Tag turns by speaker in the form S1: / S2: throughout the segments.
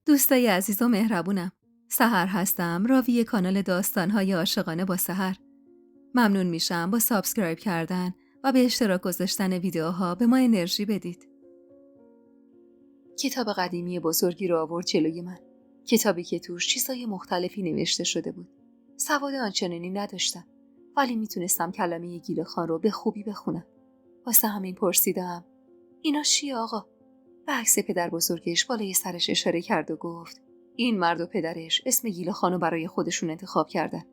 S1: دوستای عزیز و مهربونم، سحر هستم، راوی کانال داستان‌های عاشقانه با سحر. ممنون میشم با سابسکرایب کردن و به اشتراک گذاشتن ویدیوها به ما انرژی بدید. کتاب قدیمی بزرگی رو آورد جلوی من. کتابی که توش چیزای مختلفی نوشته شده بود. سواد آنچنانی نداشتم، ولی میتونستم کلمه گیله‌خوان رو به خوبی بخونم. واسه همین پرسیدم: اینا چیه آقا؟ به عکس پدر بزرگش بالای سرش اشاره کرد و گفت: این مرد و پدرش اسم گیله‌خانو برای خودشون انتخاب کردن،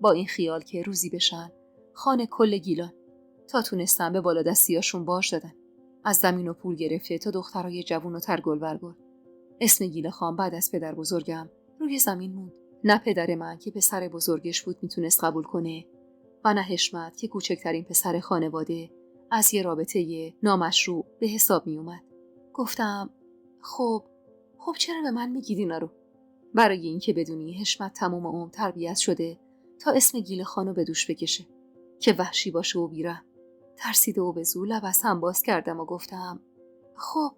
S1: با این خیال که روزی بشن خان کل گیلان. تا تونستن به بالا دستیاشون باج دادن، از زمین و پول گرفته تا دخترای جوون و ترگل برگل. اسم گیله‌خان بعد از پدر بزرگم روی زمین موند. نه پدر من که پسر بزرگش بود میتونست قبول کنه، و نه حشمت که کوچکترین پسر خانواده از یه رابطه نامشروع به حساب می اومد. گفتم: خب چرا به من میگید اینا رو؟ برای این که بدونی حشمت تمام عمر تربیت شده تا اسم گیله‌خانو به دوش بکشه، که وحشی باشه و بیرحم. ترسیده و به زور لب از هم باز کردم و گفتم: خب.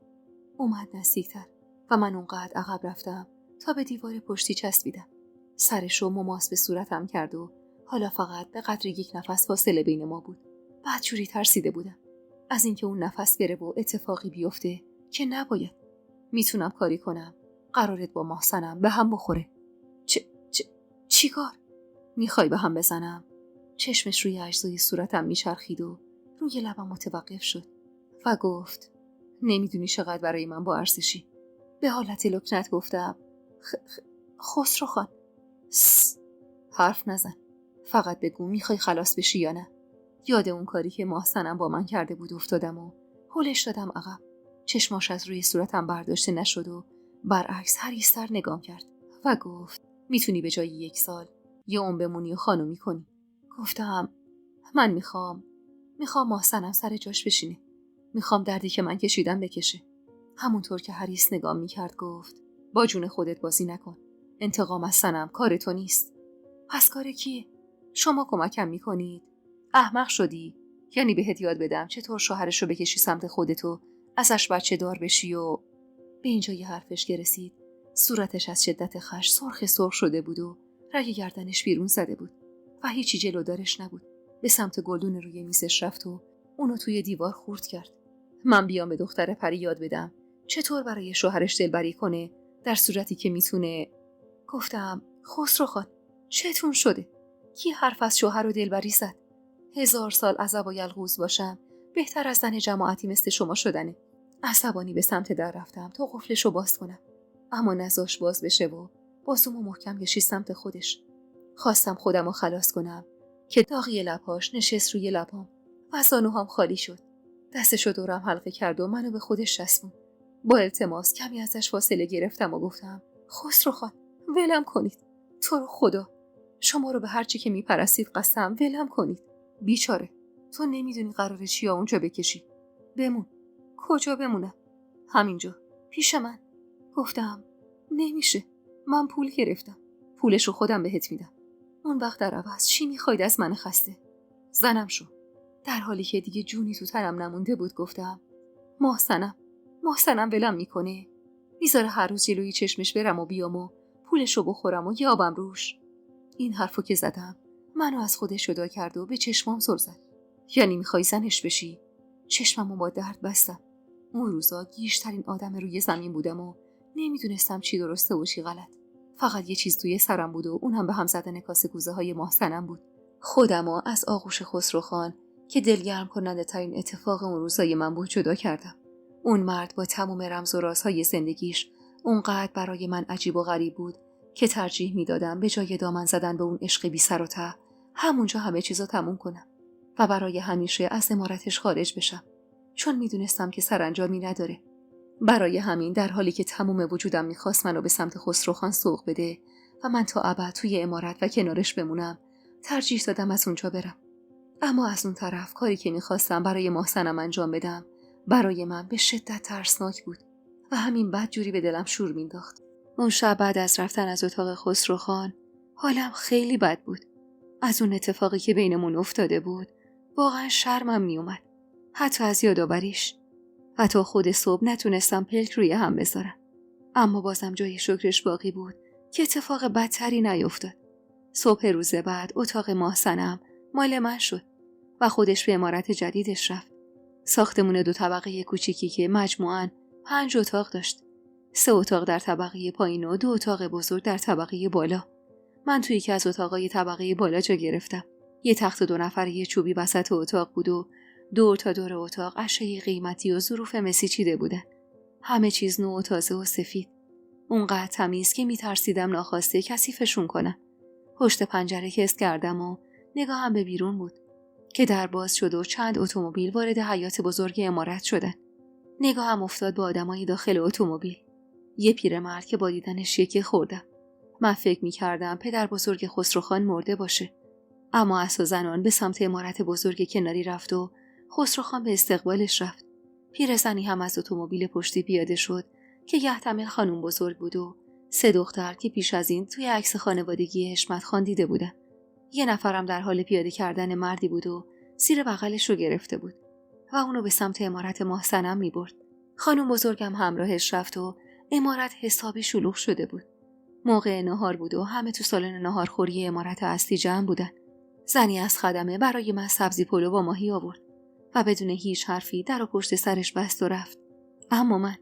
S1: اومد نزدیکتر و من اونقدر عقب رفتم تا به دیوار پشتی چسبیدم. سرشو مماس به صورتم کرد و حالا فقط به قدر یک نفس فاصله بین ما بود. بعد جوری ترسیده بودم از اینکه اون نفس بره و اتفاقی بیفته که نباید. میتونم کاری کنم قرارت با محسنم به هم بخوره. چی کار؟ میخوای به هم بزنم؟ چشمش روی اجزای صورتم میچرخید و روی لبم متوقف شد و گفت: نمیدونی چقدر برای من با ارزشی. به حالت لکنت گفتم: خسرو خان. حرف نزن، فقط بگو میخوای خلاص بشی یا نه. یاد اون کاری که محسنم با من کرده بود افتادم و هلش دادم عقب. چشماش از روی صورتم برداشته نشد و برعکس حریص‌تر نگام کرد و گفت: میتونی به جای 1 سال یه عمر بمونی و خانومی کنی. گفتم: من میخوام محسنم سر جاش بشینه. میخوام دردی که من کشیدم بکشه. همونطور که حریص نگام میکرد گفت: با جون خودت بازی نکن. انتقام از سنم کار تو نیست. پس کار کیه؟ شما کمکم میکنید؟ احمق شدی؟ یعنی بهت یاد بدم چطور شوهرشو بکشی سمت خودتو، ازش بچه دار بشی و... به اینجای حرفش که رسید صورتش از شدت خشم سرخ شده بود و رگ گردنش بیرون زده بود و هیچی جلودارش نبود. به سمت گلدون روی میزش رفت و اونو توی دیوار خورد کرد. من بیام به دختر پری یاد بدم چطور برای شوهرش دلبری کنه در صورتی که میتونه. گفتم: خسرو خان، چتون شده؟ کی حرف از شوهر و دلبری زد؟ 1000 سال عزب و یلغوز باشم بهتر از زن جماعتی مثل شما شدنه. عصبانی به سمت در رفتم تا قفلشو باز کنم، اما نذاش باز بشه و بازومو محکم کشید سمت خودش. خواستم خودمو خلاص کنم که داغی لبهاش نشست روی لبام و زانوهام خالی شد. دستشو دورم حلقه کرد و منو به خودش چسبوند. با التماس کمی ازش فاصله گرفتم و گفتم: خسرو خان، ولم کنید. تو رو خدا، شما رو به هر چی که میپرستید قسم، ولم کنید. بیچاره، تو نمیدونی قراره چیا اونجا بکشی. بمون. کجا بمونم؟ همینجا پیش من. گفتم: نمیشه، من پول گرفتم، پولشو خودم بهت میدم. اون وقت در عوض چی میخواید از من خسته؟ زنم شو. در حالی که دیگه جونی تو تنم نمونده بود گفتم: محسنم ولم میکنه؟ میذاره هر روز جلوی چشمش برم و بیام و پولشو بخورم و یابم روش؟ این حرفو که زدم منو از خودش جدا کرد و به چشمام سر زد. یعنی میخوای زنش بشی؟ چشممو با درد بستم. اون روزا گیج‌ترین آدم روی زمین بودم و نمیدونستم چی درسته و چی غلط. فقط یه چیز توی سرم بود و اونم به هم زدن کاسه کوزه های محسنم بود. خودمو از آغوش خسرو خان که دلگرم کننده ترین اتفاق اون روزای من بود جدا کردم. اون مرد با تمام رمز و رازهای زندگیش اونقدر برای من عجیب و غریب بود که ترجیح میدادم به جای دامن زدن به اون عشق بی سر و ته همونجا همه چیزو تموم کنم و برای همیشه از عمارتش خارج بشم، چون میدونستم که سرانجامی نداره. برای همین در حالی که تمام وجودم میخواست منو به سمت خسروخان سوق بده و من تا ابد توی عمارت و کنارش بمونم، ترجیح دادم از اونجا برم. اما از اون طرف کاری که میخواستم برای محسنم انجام بدم برای من به شدت ترسناک بود و همین بد جوری به دلم شور مینداخت. اون شب بعد از رفتن از اتاق خسروخان حالم خیلی بد بود. از اون اتفاقی که بینمون افتاده بود واقعا شرمم میومد، حتی از یادآوریش. و تا خود صبح نتونستم پلک روی هم بذارم. اما بازم جای شکرش باقی بود که اتفاق بدتری نیفتاد. صبح روز بعد اتاق محسنم مال من شد و خودش به عمارت جدیدش رفت. ساختمون 2 طبقه کوچیکی که مجموعاً 5 اتاق داشت. 3 اتاق در طبقه پایین و 2 اتاق بزرگ در طبقه بالا. من توی یکی از اتاقای طبقه بالا جا گرفتم. یه تخت 2 نفره چوبی وسط اتاق بود و دور تا دور اتاق اشیاء قیمتی و ظروف مسی چیده بودن. همه چیز نو و تازه و سفید. اونقدر تمیز که میترسیدم ناخواسته کثیفشون کنم. پشت پنجره کست کردم و نگاهم به بیرون بود که در باز شد و چند اتومبیل وارد حیاط بزرگ عمارت شدن. نگاهم افتاد به آدمای داخل اتومبیل. یه پیرمرد که با دیدنش یکی خوردم. من فکر می‌کردم پدر بزرگ خسروخان مرده باشه. اما اساساً آن به سمت عمارت بزرگ کناری رفت و خسروخان به استقبالش رفت. پیرزنی هم از اتومبیل پشتی پیاده شد که یحتمل خانم بزرگ بود و 3 دختر که پیش از این توی عکس خانوادگی حشمت خان دیده بودن. یه نفرم در حال پیاده کردن مردی بود و زیر بغلش رو گرفته بود و اونو به سمت عمارت محسنم می‌برد. خانم بزرگم همراهش رفت و عمارت حسابی شلوغ شده بود. موقع نهار بود و همه تو سالن ناهارخوری عمارت اصلی جمع بودن. زنی از خدمه برای من سبزی پلو با ماهی آورد و بدون هیچ حرفی در و پشت سرش بست و رفت. اما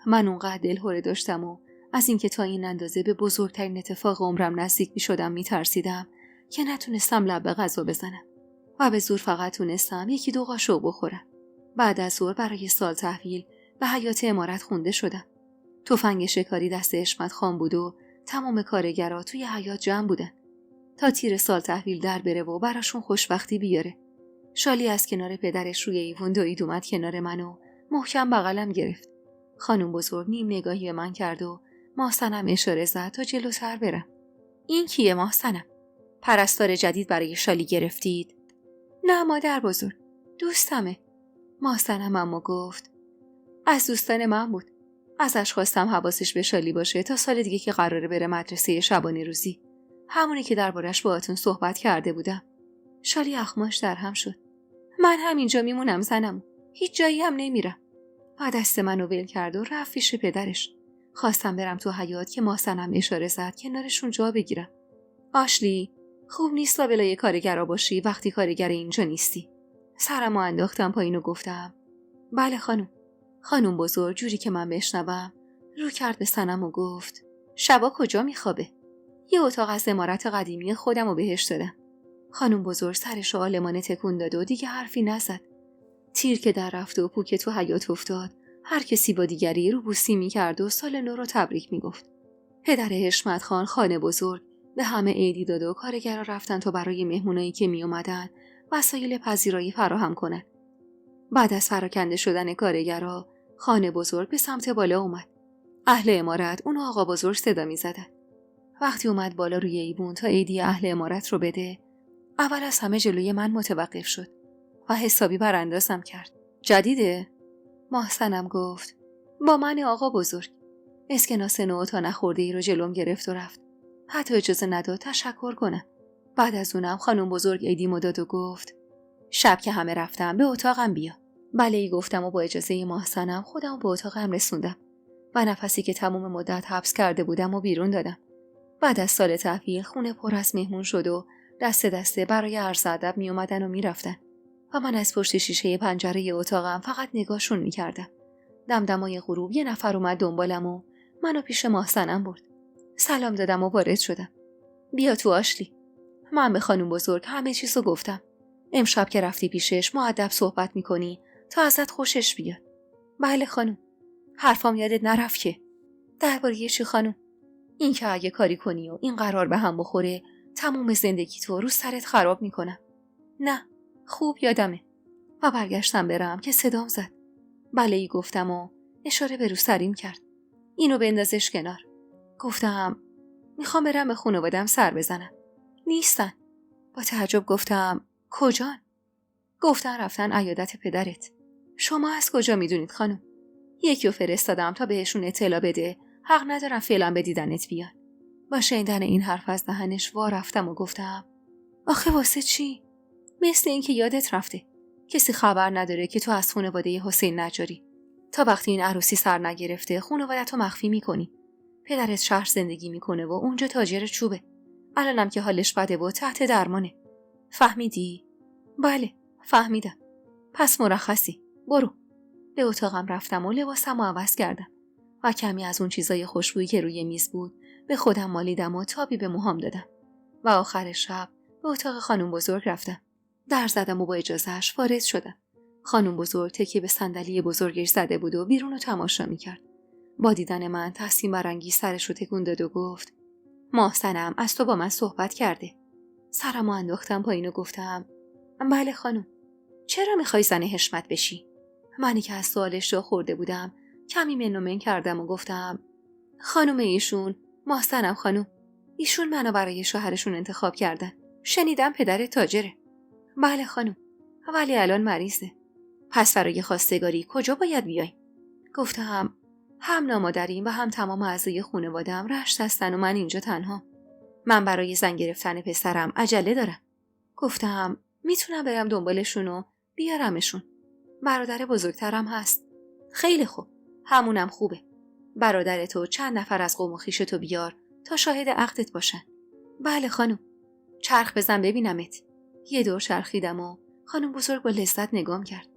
S1: من اونقدر دلهره داشتم و از اینکه تا این اندازه به بزرگترین اتفاق عمرم نزدیک می‌شدم می‌ترسیدم که نتونستم لب به غذا بزنم و به زور فقط تونستم 1-2 قاشق بخورم. بعد از ظهر برای سال تحویل به حیاط عمارت خونده شدم. تفنگ شکاری دست حشمت خان بود و تمام کارگرها توی حیاط جمع بودن تا تیر سال تحویل در بره و براشون خوشبختی بیاره. شالی از کنار پدرش روی ایوون دوید اومد کنار من و محکم بغلم گرفت. خانم بزرگ نیم نگاهی به من کرد و محسنم اشاره زد تا جلوتر برم. این کیه محسنم؟ پرستار جدید برای شالی گرفتید؟ نه مادر بزرگ، دوستمه. محسنم اما گفت از دوستان من بود. ازش خواستم حواسش به شالی باشه تا سال دیگه که قراره بره مدرسه شبانه روزی، همونی که دربارش باهاتون صحبت کرده بودم. شالی اخماش در هم شد. من همینجا میمونم زنم، هیچ جایی هم نمیرم. بعد دست منو ول کرد و رفت پیش پدرش. خواستم برم تو حیاط که محسنم اشاره زد کنارشون جا بگیرم. آشلی، خوب نیست لابلای کارگرا باشی وقتی کارگر اینجا نیستی. سرمو انداختم پایین و گفتم بله خانم. خانم بزرگ جوری که من بشنوم رو کرد به سنم و گفت شبا کجا میخوابه؟ یه اتاق از عمارت قدیمی خودم رو بهش دادم. خانم بزرگ سرش رو آلمانه تکون داد و دیگه حرفی نزد. تیر که در رفت و پوک تو حیاط افتاد، هر کسی با دیگری رو بوسی میکرد و سال نو رو تبریک میگفت. پدر حشمت خان خانه بزرگ به همه عیدی داد و کارگرا رفتن تا برای مهمونایی که می اومدن وسایل پذیرایی فراهم کنن. بعد از پراکنده شدن کارگرا، خانه بزرگ به سمت بالا اومد. اهل عمارت اونو آقا بزرگ صدا می‌زدن. وقتی اومد بالا روی ایوون تا عیدی اهل عمارت رو بده، اول از همه جلوی من متوقف شد و حسابی براندازم کرد. جدیده؟ محسنم گفت با من آقا بزرگ. اسکناس نو تا نخورده ای رو جلوم گرفت و رفت. حتی اجازه نداد تشکر کنم. بعد از اونم خانم بزرگ عیدیمو داد و گفت شب که همه رفتم به اتاقم بیا. بله ای گفتم و با اجازه محسنم خودم به اتاقم رسوندم و نفسی که تمام مدت حبس کرده بودم و بیرون دادم. بعد از سال تحویل خونه پر از مهمون شد و دسته دسته برای عرض ادب می اومدن و می رفتن و من از پشت شیشه پنجره اتاقم فقط نگاهشون می کردم. دمدمای غروب یه نفر اومد دنبالم و منو پیش محسنم برد. سلام دادم و وارد شدم. بیا تو آشلی. من به خانم بزرگ همه چیزو گفتم. امشب که رفتی پیشش مؤدب صحبت میکنی تا ازت خوشش بیاد. بله خانم. حرفام یادت نرفت که. درباره چی خانم؟ این که اگه کاری کنی و این قرار به هم بخوره تمام زندگی تو رو سرت خراب میکنم. نه، خوب یادمه. و برگشتم برم که صدام زد. بله ای گفتم و اشاره به رو سریم کرد. اینو بندازش کنار. گفتم میخوام برم به خانواده‌ام سر بزنم. نیستن. با تعجب گفتم کجان؟ گفتن رفتن عیادت پدرت. شما از کجا میدونید خانم؟ یکیو فرستادم تا بهشون اطلاع بده. حق ندارم فعلا به دیدنت بیان. با شنیدن این حرف از دهنش وا رفتم و گفتم آخه واسه چی؟ مثل این که یادت رفته. کسی خبر نداره که تو از خانواده حسین نجاری. تا وقتی این عروسی سر نگرفته خانواده‌تو مخفی میکنی. پدرت شهر زندگی میکنه و اونجا تاجر چوبه. الانم که حالش بده و تحت درمانه. فهمیدی؟ بله، فهمیدم. پس مرخصی. برو. به اتاقم رفتم و لباسمو عوض کردم و کمی از اون چیزای خوشبویی که روی میز بود به خودم مالیدم و تابی به موهام دادم و آخر شب به اتاق خانم بزرگ رفتم. در زدم و با اجازهش وارد شدم. خانم بزرگ تکیه به صندلی بزرگش زده بود و بیرون رو تماشا میکرد. با دیدن من تحسین برانگیز سرش رو تکون داد و گفت: محسنم از تو با من صحبت کرده. سرمو انداختم پایین و گفتم: بله خانم. چرا میخوای زن حشمت بشی؟ منی که از سوالش جا خورده بودم کمی من و من کردم و گفتم: خانم ایشون، محسنم خانم، ایشون منو برای شوهرشون انتخاب کردن. شنیدم پدر تاجره. بله خانم، ولی الان مریضه. پس برای خواستگاری کجا باید بیایم؟ گفتم: هم نامادریم و هم تمام اعضای خانواده‌ام رشت هستن و من اینجا تنها. من برای زن گرفتن پسرم عجله دارم. گفتم: میتونم برم دنبالشون و بیارمشون. برادر بزرگترم هست. خیلی خوب، همونم خوبه. برادر تو چند نفر از قوم و خویش تو بیار تا شاهد عقدت باشن. بله خانم. چرخ بزن ببینمت. یه دور چرخیدم و خانم بزرگ با لذت نگام کرد.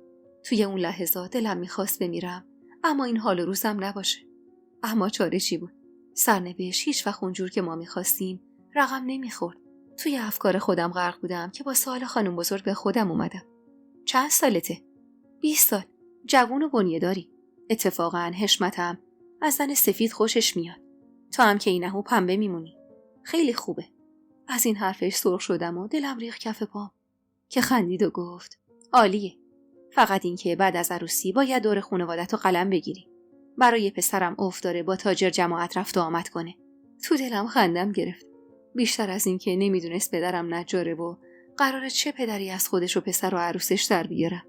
S1: توی اون لحظات دلم میخواست بمیرم، اما این حال و روزم نباشه. اما چاره چی بود؟ سرنوشت هیچ وقت اونجور که ما میخواستیم رقم نمیخورد. توی افکار خودم غرق بودم که با سوال خانم بزرگ به خودم اومدم. چند سالته؟ 20 سال. جوون و بنیه‌داری. اتفاقاً حشمتم از زن سفید خوشش میاد. تا هم که اینهو پنبه میمونی. خیلی خوبه. از این حرفش سرخ شدم و دلم ریخت کف پام که خندید و گفت: عالیه. فقط این که بعد از عروسی باید دور خانواده‌تو قلم بگیری. برای پسرم عرف داره با تاجر جماعت رفت و آمد کنه. تو دلم خندم گرفت. بیشتر از این که نمیدونست پدرم نجاره و قراره چه پدری از خودش و پسر و عروسش در بیاره.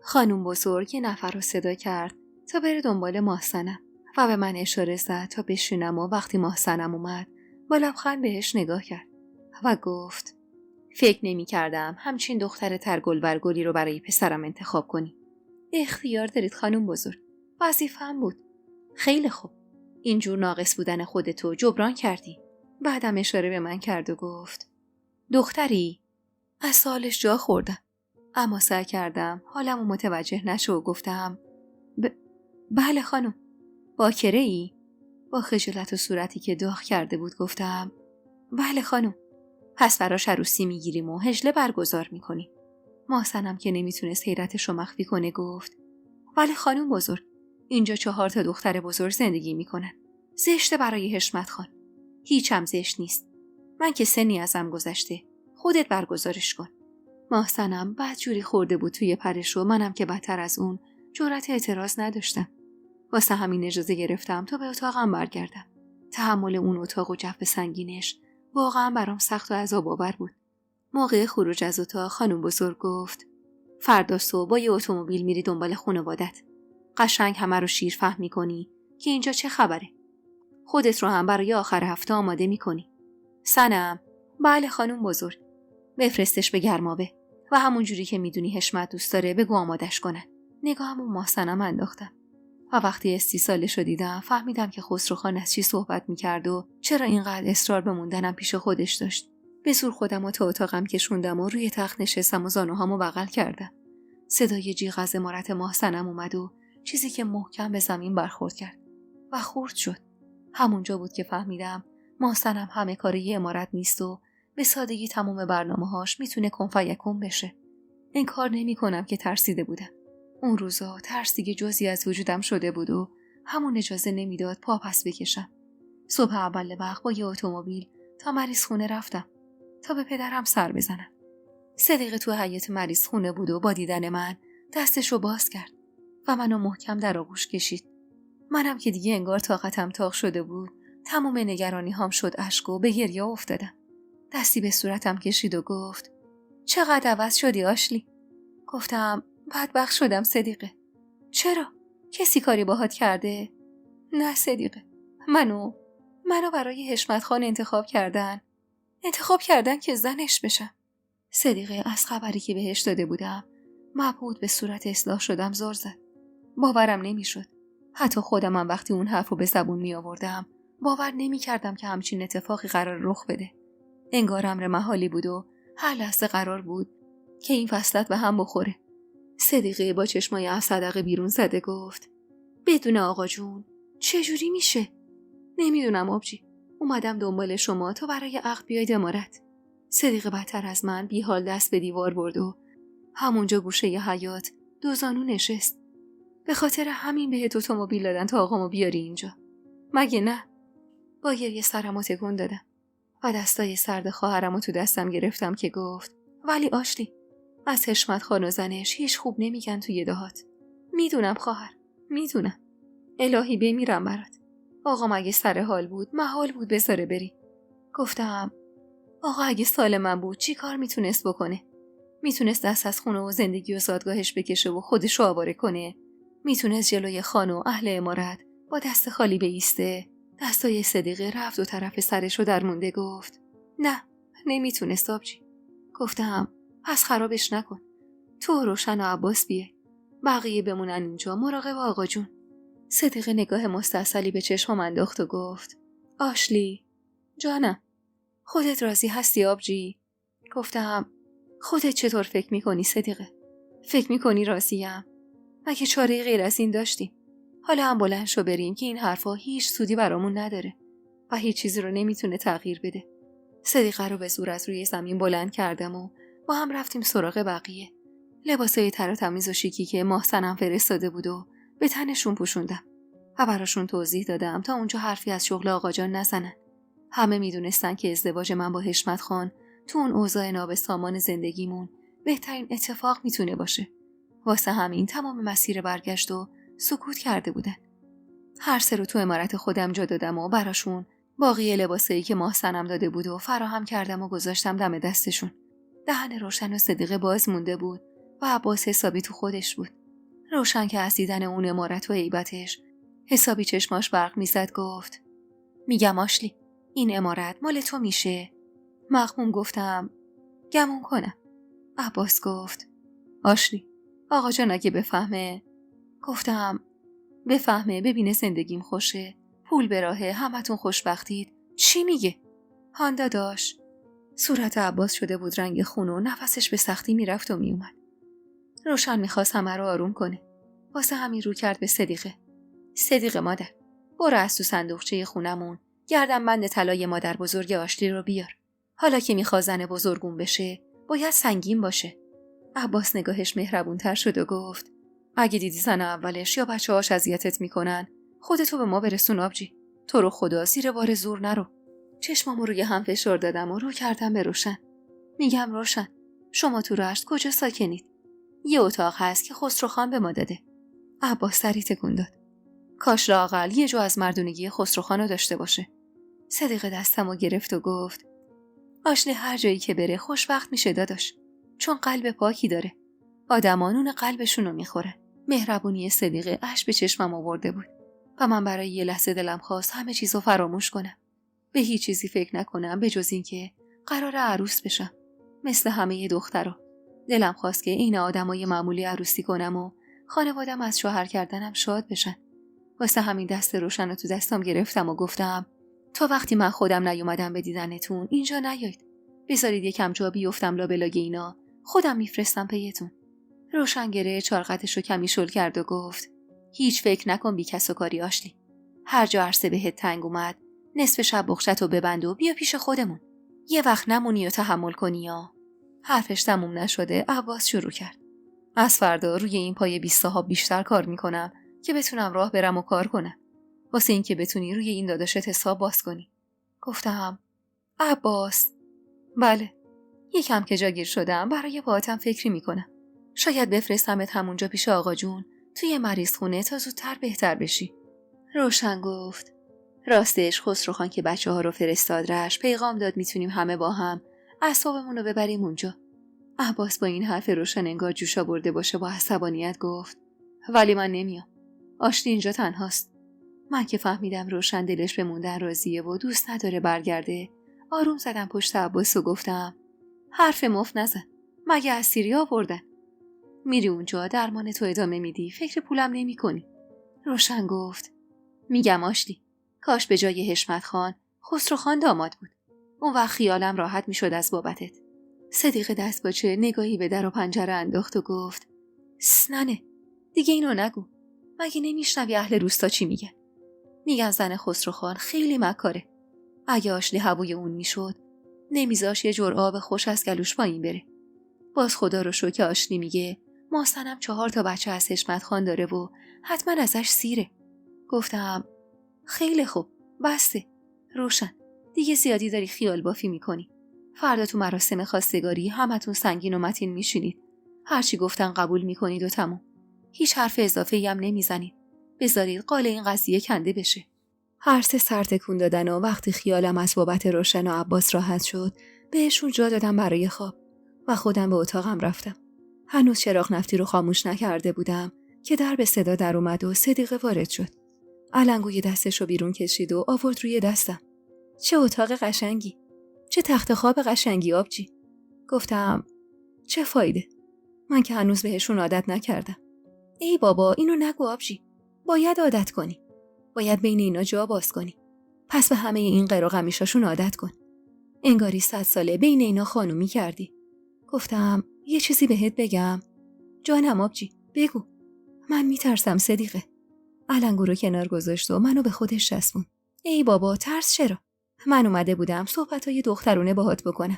S1: خانم بزرگ یه نفر رو صدا کرد تا بره دنبال محسنم و به من اشاره زد تا بشینم و وقتی محسنم اومد با لبخند بهش نگاه کرد و گفت: فکر نمی کردم همچین دختر ترگل برگلی رو برای پسرم انتخاب کنی. اختیار دارید خانم بزرگ. وظیفه‌ام بود. خیلی خوب. اینجور ناقص بودن خودتو جبران کردی. بعدم اشاره به من کرد و گفت: دختری؟ از سالش جا خوردم. اما سعی کردم حالمو متوجه نشه و گفتم: بله خانم. باکره ای؟ با خجالت و صورتی که داغ کرده بود گفتم: بله خانم. پس براش عروسی میگیریم و هجله برگزار میکنیم. محسنم که نمیتونست حیرتش رو مخفی کنه گفت: ولی خانم بزرگ، اینجا 4 دختر بزرگ زندگی میکنن. زشته برای حشمت خان. هیچم زشت نیست. من که سنی ازم گذشته. خودت برگزارش کن. محسنم بدجوری خورده بود توی پرش و منم که بدتر از اون جرأت اعتراض نداشتم. واسه همین اجازه گرفتم تا به اتاقم برگردم. تحمل اون اتاق و جو سنگینش واقعا برام سخت و عذاب آور بود. موقع خروج از اتاق خانم بزرگ گفت: فردا صبح با یه اتومبیل میری دنبال خانوادت. قشنگ همه رو شیر فهم میکنی که اینجا چه خبره. خودت رو هم برای آخر هفته آماده میکنی. سنم: بله خانم بزرگ. بفرستش به گرمابه و همون جوری که میدونی حشمت دوست داره بگو آمادش کنن. نگاهمو محسنم انداختم و وقتی 30 سالشو دیدم فهمیدم که خسروخان از چی صحبت میکرد و چرا اینقدر اصرار به موندنم پیش خودش داشت. به زور خودمو تا اتاقم کشوندم و روی تخت نشستم و زانوهامو بغل کردم. صدای جیغ از عمارت محسنم اومد و چیزی که محکم به زمین برخورد کرد و خورد شد. همونجا بود که فهمیدم محسنم همه کاره یه عمارت نیست و به سادگی تمام برنامه‌هاش میتونه کن فیکون بشه. انکار نمی‌کنم که ترسیده بودم. اون روزا ترس دیگه جزئی از وجودم شده بود و همون اجازه نمیداد پا پس بکشم. صبح اول وقت با یه اتومبیل تا مریض خونه رفتم تا به پدرم سر بزنم. 3 دقیقه تو حیاط مریض خونه بود و با دیدن من دستشو باز کرد و منو محکم در آغوش کشید. منم که دیگه انگار طاقتم تاق شده بود، تمام نگرانی هام شد اشک و به گریه افتادم. دستی به صورتم کشید و گفت: چقدر عوض شدی آشلی؟ گفتم: بدبخت شدم صدیقه. چرا؟ کسی کاری باهات کرده؟ نه صدیقه. منو برای حشمت خان انتخاب کردن که زنش بشم. صدیقه از خبری که بهش داده بودم مبهوت به صورت اصلاح شدم زار زد. باورم نمیشد. حتی خودم هم وقتی اون حرفو به زبون می آوردم باور نمی‌کردم که همچین اتفاقی قرار رخ بده. انگار امر محالی بود و هر لحظه قرار بود که این فصلت به هم بخوره. صدیقه با چشمای افسدقه بیرون زده گفت: بدون آقا جون چجوری میشه؟ نمیدونم آبجی. اومدم دنبال شما تا برای عقد بیاید امارت. صدیقه بدتر از من بی حال دست به دیوار برد و همونجا گوشه ی حیاط دو زانو نشست. به خاطر همین بهت اتومبیل دادن تا آقامو بیاری اینجا. مگه نه؟ با گریه سرمو تکون دادم و دستای سرد خواهرمو تو دستم گرفتم که گفت: ولی آشلی، از حشمت خان و زنش هیچ خوب نمیگن توی دهات. میدونم خواهر، میدونم. الهی بمیرم برات. آقا مگه سر حال بود؟ محال بود بذاره بری. گفتم: آقا اگه سال من بود چی کار میتونست بکنه؟ میتونست دست از خونه و زندگی و زادگاهش بکشه و خودش رو آواره کنه. میتونست جلوی خان و اهل امارت با دست خالی بیسته. دستای صدیقه رفت و طرف سرش رو در مونده گفت: نه، نمیتونست آبجی. گفتم: پس خرابش نکن. تو و روشن و عباس بیه. بقیه بمونن اینجا مراقب آقا جون. صدیقه نگاه مستاصلی به چشمم انداخت و گفت: آشلی جانم، خودت راضی هستی آبجی؟ گفتم: خودت چطور فکر میکنی صدیقه؟ فکر میکنی راضیم؟ مگه چاره غیر از این داشتیم؟ حالا هم بلند شو بریم که این حرفا هیچ سودی برامون نداره و هیچ چیزی رو نمیتونه تغییر بده. صدیقه رو به زور از روی زمین بلند کردم و با هم رفتیم سراغ بقیه. لباسای تر و تمیز و شیکی که محسنم فرستاده بود و به تنشون پوشوندم و براشون توضیح دادم تا اونجا حرفی از شغل آقا جان نزنن. همه میدونستن که ازدواج من با حشمت خان تو اون اوضاع نابسامان زندگیمون بهترین اتفاق میتونه باشه. واسه همین تمام مسیر برگشت و سکوت کرده بودن. هر سه رو تو عمارت خودم جا دادم و براشون باقی لباسایی که محسنم داده بود و فراهم کردم و گذاشتم دم دستشون. دهن روشن و صدیقه باز مونده بود و عباس حسابی تو خودش بود. روشن که از دیدن اون عمارت و هیبتش حسابی چشماش برق میزد گفت: میگم آشلی، این عمارت مال تو میشه؟ مغموم گفتم: گمون کنم. عباس گفت: آشلی، آقا جان اگه بفهمه؟ گفتم: بفهمه ببینه زندگیم خوشه، پول به راهه، همتون خوشبختید، چی میگه؟ هاندا داشت. صورت عباس شده بود رنگ خون و نفسش به سختی میرفت و میومد. روشن میخواست همه رو آروم کنه. واسه همین رو کرد به صدیقه: صدیقه مادر، برو از تو صندوقچه خونمون گردن بند طلای مادر بزرگ آشلی رو بیار. حالا که میخواد زن بزرگون بشه باید سنگین باشه. عباس نگاهش مهربونتر شد و گفت: اگه دیدی زن اولش یا بچه‌هاش اذیتت میکنن خودتو به ما برسون آبجی. تو رو خدا زیر بار زور نرو. چشمامو روی هم فشار دادم و رو کردم به روشن. میگم روشن، شما تو رشت کجا ساکنید؟ یه اتاق هست که خسروخان به ما داده. عباس سری تکون داد. کاش لااقل یه جو از مردونگی خسروخانو داشته باشه. صدیقه دستمو گرفت و گفت: آشلی هر جایی که بره خوشبخت میشه داداش، چون قلب پاکی داره. آدما نون قلبشونو میخوره. مهربونی صدیقه اشک به چشمم آورده بود و من برای یه لحظه دلم خواست همه چیزو فراموش کنم. به هیچ چیزی فکر نکنم به جز این که قراره عروس بشم. مثل همه دخترها دلم خواست که این آدمای معمولی عروسی کنم و خانوادم از شوهر کردنم شاد بشن. واسه همین دست روشن رو تو دستم گرفتم و گفتم: تا وقتی من خودم نیومدم به دیدنتون اینجا نیایید. بذارید یکم جا بیفتم لابلاگ اینا، خودم میفرستم پیتون. روشن گره چارقتش رو کمی شل کرد و گفت: هیچ فکر نکن بی کس و کاری آشلی. هر جا عرصه بهت تنگ اومد نصف شب بخشتو ببند و بیا پیش خودمون. یه وقت نمونی و تحمل کنی یا. حرفش تموم نشده عباس شروع کرد: از فردا روی این پای 20 صاحب بیشتر کار میکنم که بتونم راه برم و کار کنم، واسه این که بتونی روی این داداشت حساب باز کنی. گفتم: عباس، بله، یکم که جاگیر شدم برای باهاتم فکری میکنم. شاید بفرستمت همونجا پیش آقا جون توی مریض خونه تا زودتر بهتر بشی. روشن گفت: راستش خسروخان که بچه‌ها رو فرستاد رشت پیغام داد میتونیم همه با هم اعصابمون رو ببریم اونجا. عباس با این حرف روشن انگار جوشا برده باشه با عصبانیت گفت: ولی من نمیام. آشلی اینجا تنهاست. من که فهمیدم روشن دلش به موندن راضیه و دوست نداره برگرده، آروم زدم پشت عباس و گفتم: حرف مفت نزن. مگه از سیری آوردن؟ میری اونجا درمان تو ادامه میدی، فکر پولم نمی کنی. روشن گفت: میگم آشلی، کاش به جای حشمت خان خسرو خان داماد بود. اون وقت خیالم راحت میشد از بابتت. صدیق دستپاچه نگاهی به در و پنجره انداخت و گفت ننه دیگه اینو نگو. مگه نمیشنوی اهل روستا چی میگن؟ میگن زن خسرو خان خیلی مکاره. اگه آشلی هووی اون میشد نمیذاش یه جرعه آب خوش از گلوش پایین بره. باز خدا رو شکر که آشلی میگه محسنم 4 بچه از حشمت خان داره و حتما ازش سیره. گفتم خیلی خوب، بسته، روشن، دیگه زیادی داری خیال بافی میکنی. فردا تو مراسم خواستگاری همتون سنگین و متین میشینید. هرچی گفتن قبول میکنید و تموم. هیچ حرف اضافه‌ای هم نمیزنید. بذارید قال این قضیه کنده بشه. هر سه سر تکون دادن و وقتی خیالم از بابت روشن و عباس راحت شد بهشون جا دادم برای خواب و خودم به اتاقم رفتم. هنوز چراغ نفتی رو خاموش نکرده بودم که در به صدا در اومد و صدیقه وارد شد. علنگوی دستش رو بیرون کشید و آورد روی دستم. چه اتاق قشنگی، چه تخت خواب قشنگی آبجی. گفتم چه فایده، من که هنوز بهشون عادت نکردم. ای بابا اینو نگو آبجی، باید عادت کنی، باید بین اینا جا باز کنی. پس به همه این قیر و قمیشاشون عادت کن. انگاری 100 ساله بین اینا خانومی کردی. گفتم یه چیزی بهت بگم. جانم آبجی بگو. من میترسم صدیقه. علنگو رو کنار گذاشت و منو به خودش چسبون. ای بابا ترس چرا؟ من اومده بودم صحبتای دخترونه باهات بکنم،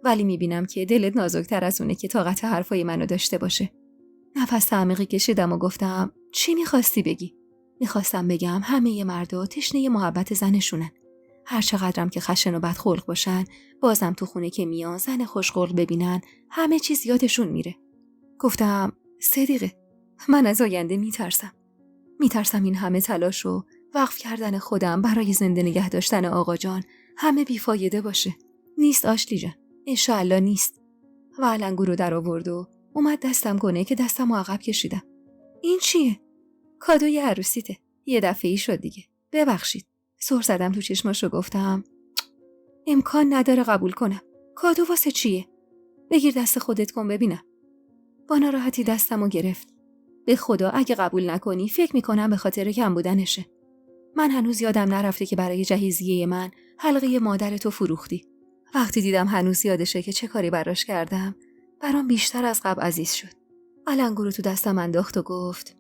S1: ولی میبینم که دلت نازکتر از اونه که طاقت حرفای منو داشته باشه. نفس عمیقی کشیدم و گفتم چی میخواستی بگی؟ میخواستم بگم همه مردا تشنه محبت زنشونن. هر چقدرم که خشن و بدخلق باشن، بازم تو خونه که میان زن خوشخلق ببینن همه چیز یادشون میره. گفتم صدیقه من از آینده میترسم این همه تلاش و وقف کردن خودم برای زنده نگه داشتن آقا جان همه بیفایده باشه. نیست آشلی جان، انشالله نیست. و علنگو رو در آورد و اومد دستم کنه که دستم عقب کشیدم. این چیه؟ کادوی عروسیته. یه دفعه‌ای شد دیگه. ببخشید. سر زدم تو چشماشو گفتم امکان نداره قبول کنم. کادو واسه چیه؟ بگیر دست خودت کن ببینم. با ناراحتی دستمو گرفت. به خدا اگه قبول نکنی فکر میکنم به خاطر کم بودنشه. من هنوز یادم نرفته که برای جهیزیه من حلقه مادرتو فروختی. وقتی دیدم هنوز یادشه که چه کاری براش کردم برام بیشتر از قبل عزیز شد. علنگو رو تو دستم انداخت و گفت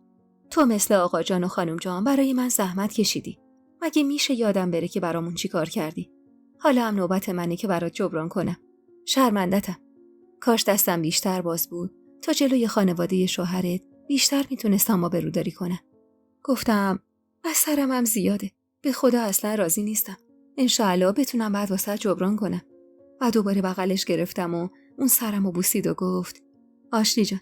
S1: تو مثل آقا جان و خانم جان برای من زحمت کشیدی. مگه میشه یادم بره که برامون چی کار کردی؟ حالا هم نوبت منه که برات جبران کنم. شرمندتم. کاش دستم بیشتر باز بود تا جلوی خانواده شوهرت بیشتر میتونستم آبروداری کنم. گفتم از سرم هم زیاده. به خدا اصلا راضی نیستم. انشاءالله بتونم بعد واسه جبران کنم. و دوباره بغلش گرفتم و اون سرمو بوسید و گفت آشلی جان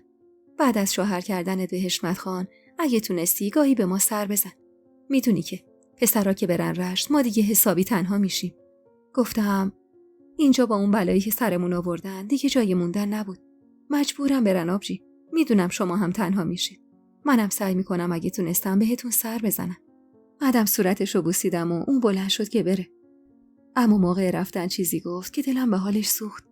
S1: بعد از شوهر کردنت به حشمت خان اگه تونستی گاهی به ما سر بزن. میدونی که پسرا که برن رشت ما دیگه حسابی تنها میشیم. گفتم اینجا با اون بلایی که سرمون آوردن دیگه جای موندن نبود. مجبورم برن آبجی. میدونم شما هم تنها میشید. منم سعی میکنم اگه تونستم بهتون سر بزنم. بعدم صورتشو بوسیدم و اون بلند شد که بره. اما موقع رفتن چیزی گفت که دلم به حالش سوخت.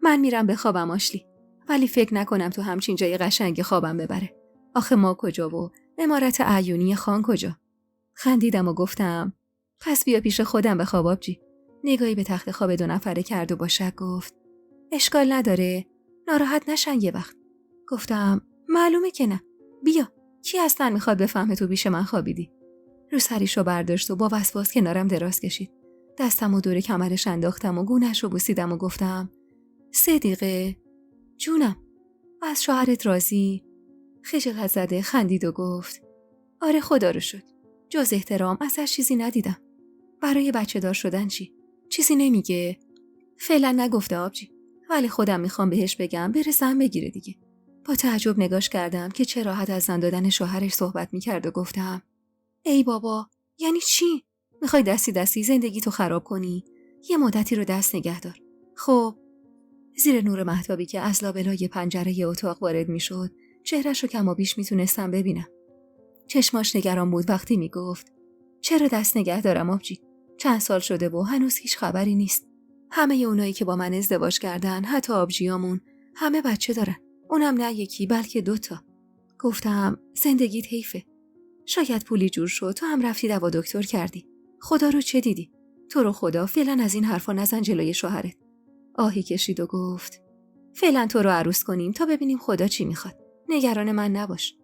S1: من میرم بخوابم آشلی. ولی فکر نکنم تو همچین جای قشنگی خوابم ببره. آخه ما کجا و عمارت عیونی خان کجا؟ خندیدم و گفتم پس بیا پیش خودم بخواب آبجی. نگاهی به تخت خواب 2 نفره کرد و با شک گفت اشکال نداره، ناراحت نشن یه وقت. گفتم معلومه که نه. بیا، کی اصلا میخواد بفهمه تو پیش من خوابیدی؟ رو سریشو برداشت و با وسواس کنارم دراز کشید. دستمو دور کمرش انداختم و گونه‌ش رو بوسیدم و گفتم صدیقه جونم، از شوهرت راضی؟ خجالت زده خندید و گفت آره خدا رو شکر، جز احترام ازش چیزی ندیدم. برای بچه دار شدن چی؟ چیزی نمیگه؟ فعلا نگفته آبجی، ولی خودم میخوام بهش بگم بره زن بگیره دیگه. با تعجب نگاش کردم که چه راحت از زن دادن شوهرش صحبت میکرد و گفتم ای بابا یعنی چی؟ میخوای دستی زندگی تو خراب کنی؟ یه مدتی رو دست نگه دار. خب. زیر نور مهتابی که از لابلای پنجره اتاق وارد میشد چهرهش رو کم و بیش میتونستم ببینم. چشماش نگران بود وقتی میگفت چرا دست نگه دارم آبجی؟ چند سال شده و هنوز هیچ خبری نیست. همه اونایی که با من ازدواج کردن، حتی آبجیامون، همه بچه دارن. اونم نه یکی بلکه 2 تا. گفتم زندگیت حیفه. شاید پولی جور شد تو هم رفتی دوا دکتر کردی. خدا رو چه دیدی؟ تو رو خدا فعلا از این حرفا نزن جلوی شوهرت. آهی کشید و گفت فعلا تو رو عروس کنیم تا ببینیم خدا چی میخواد. نگران من نباش.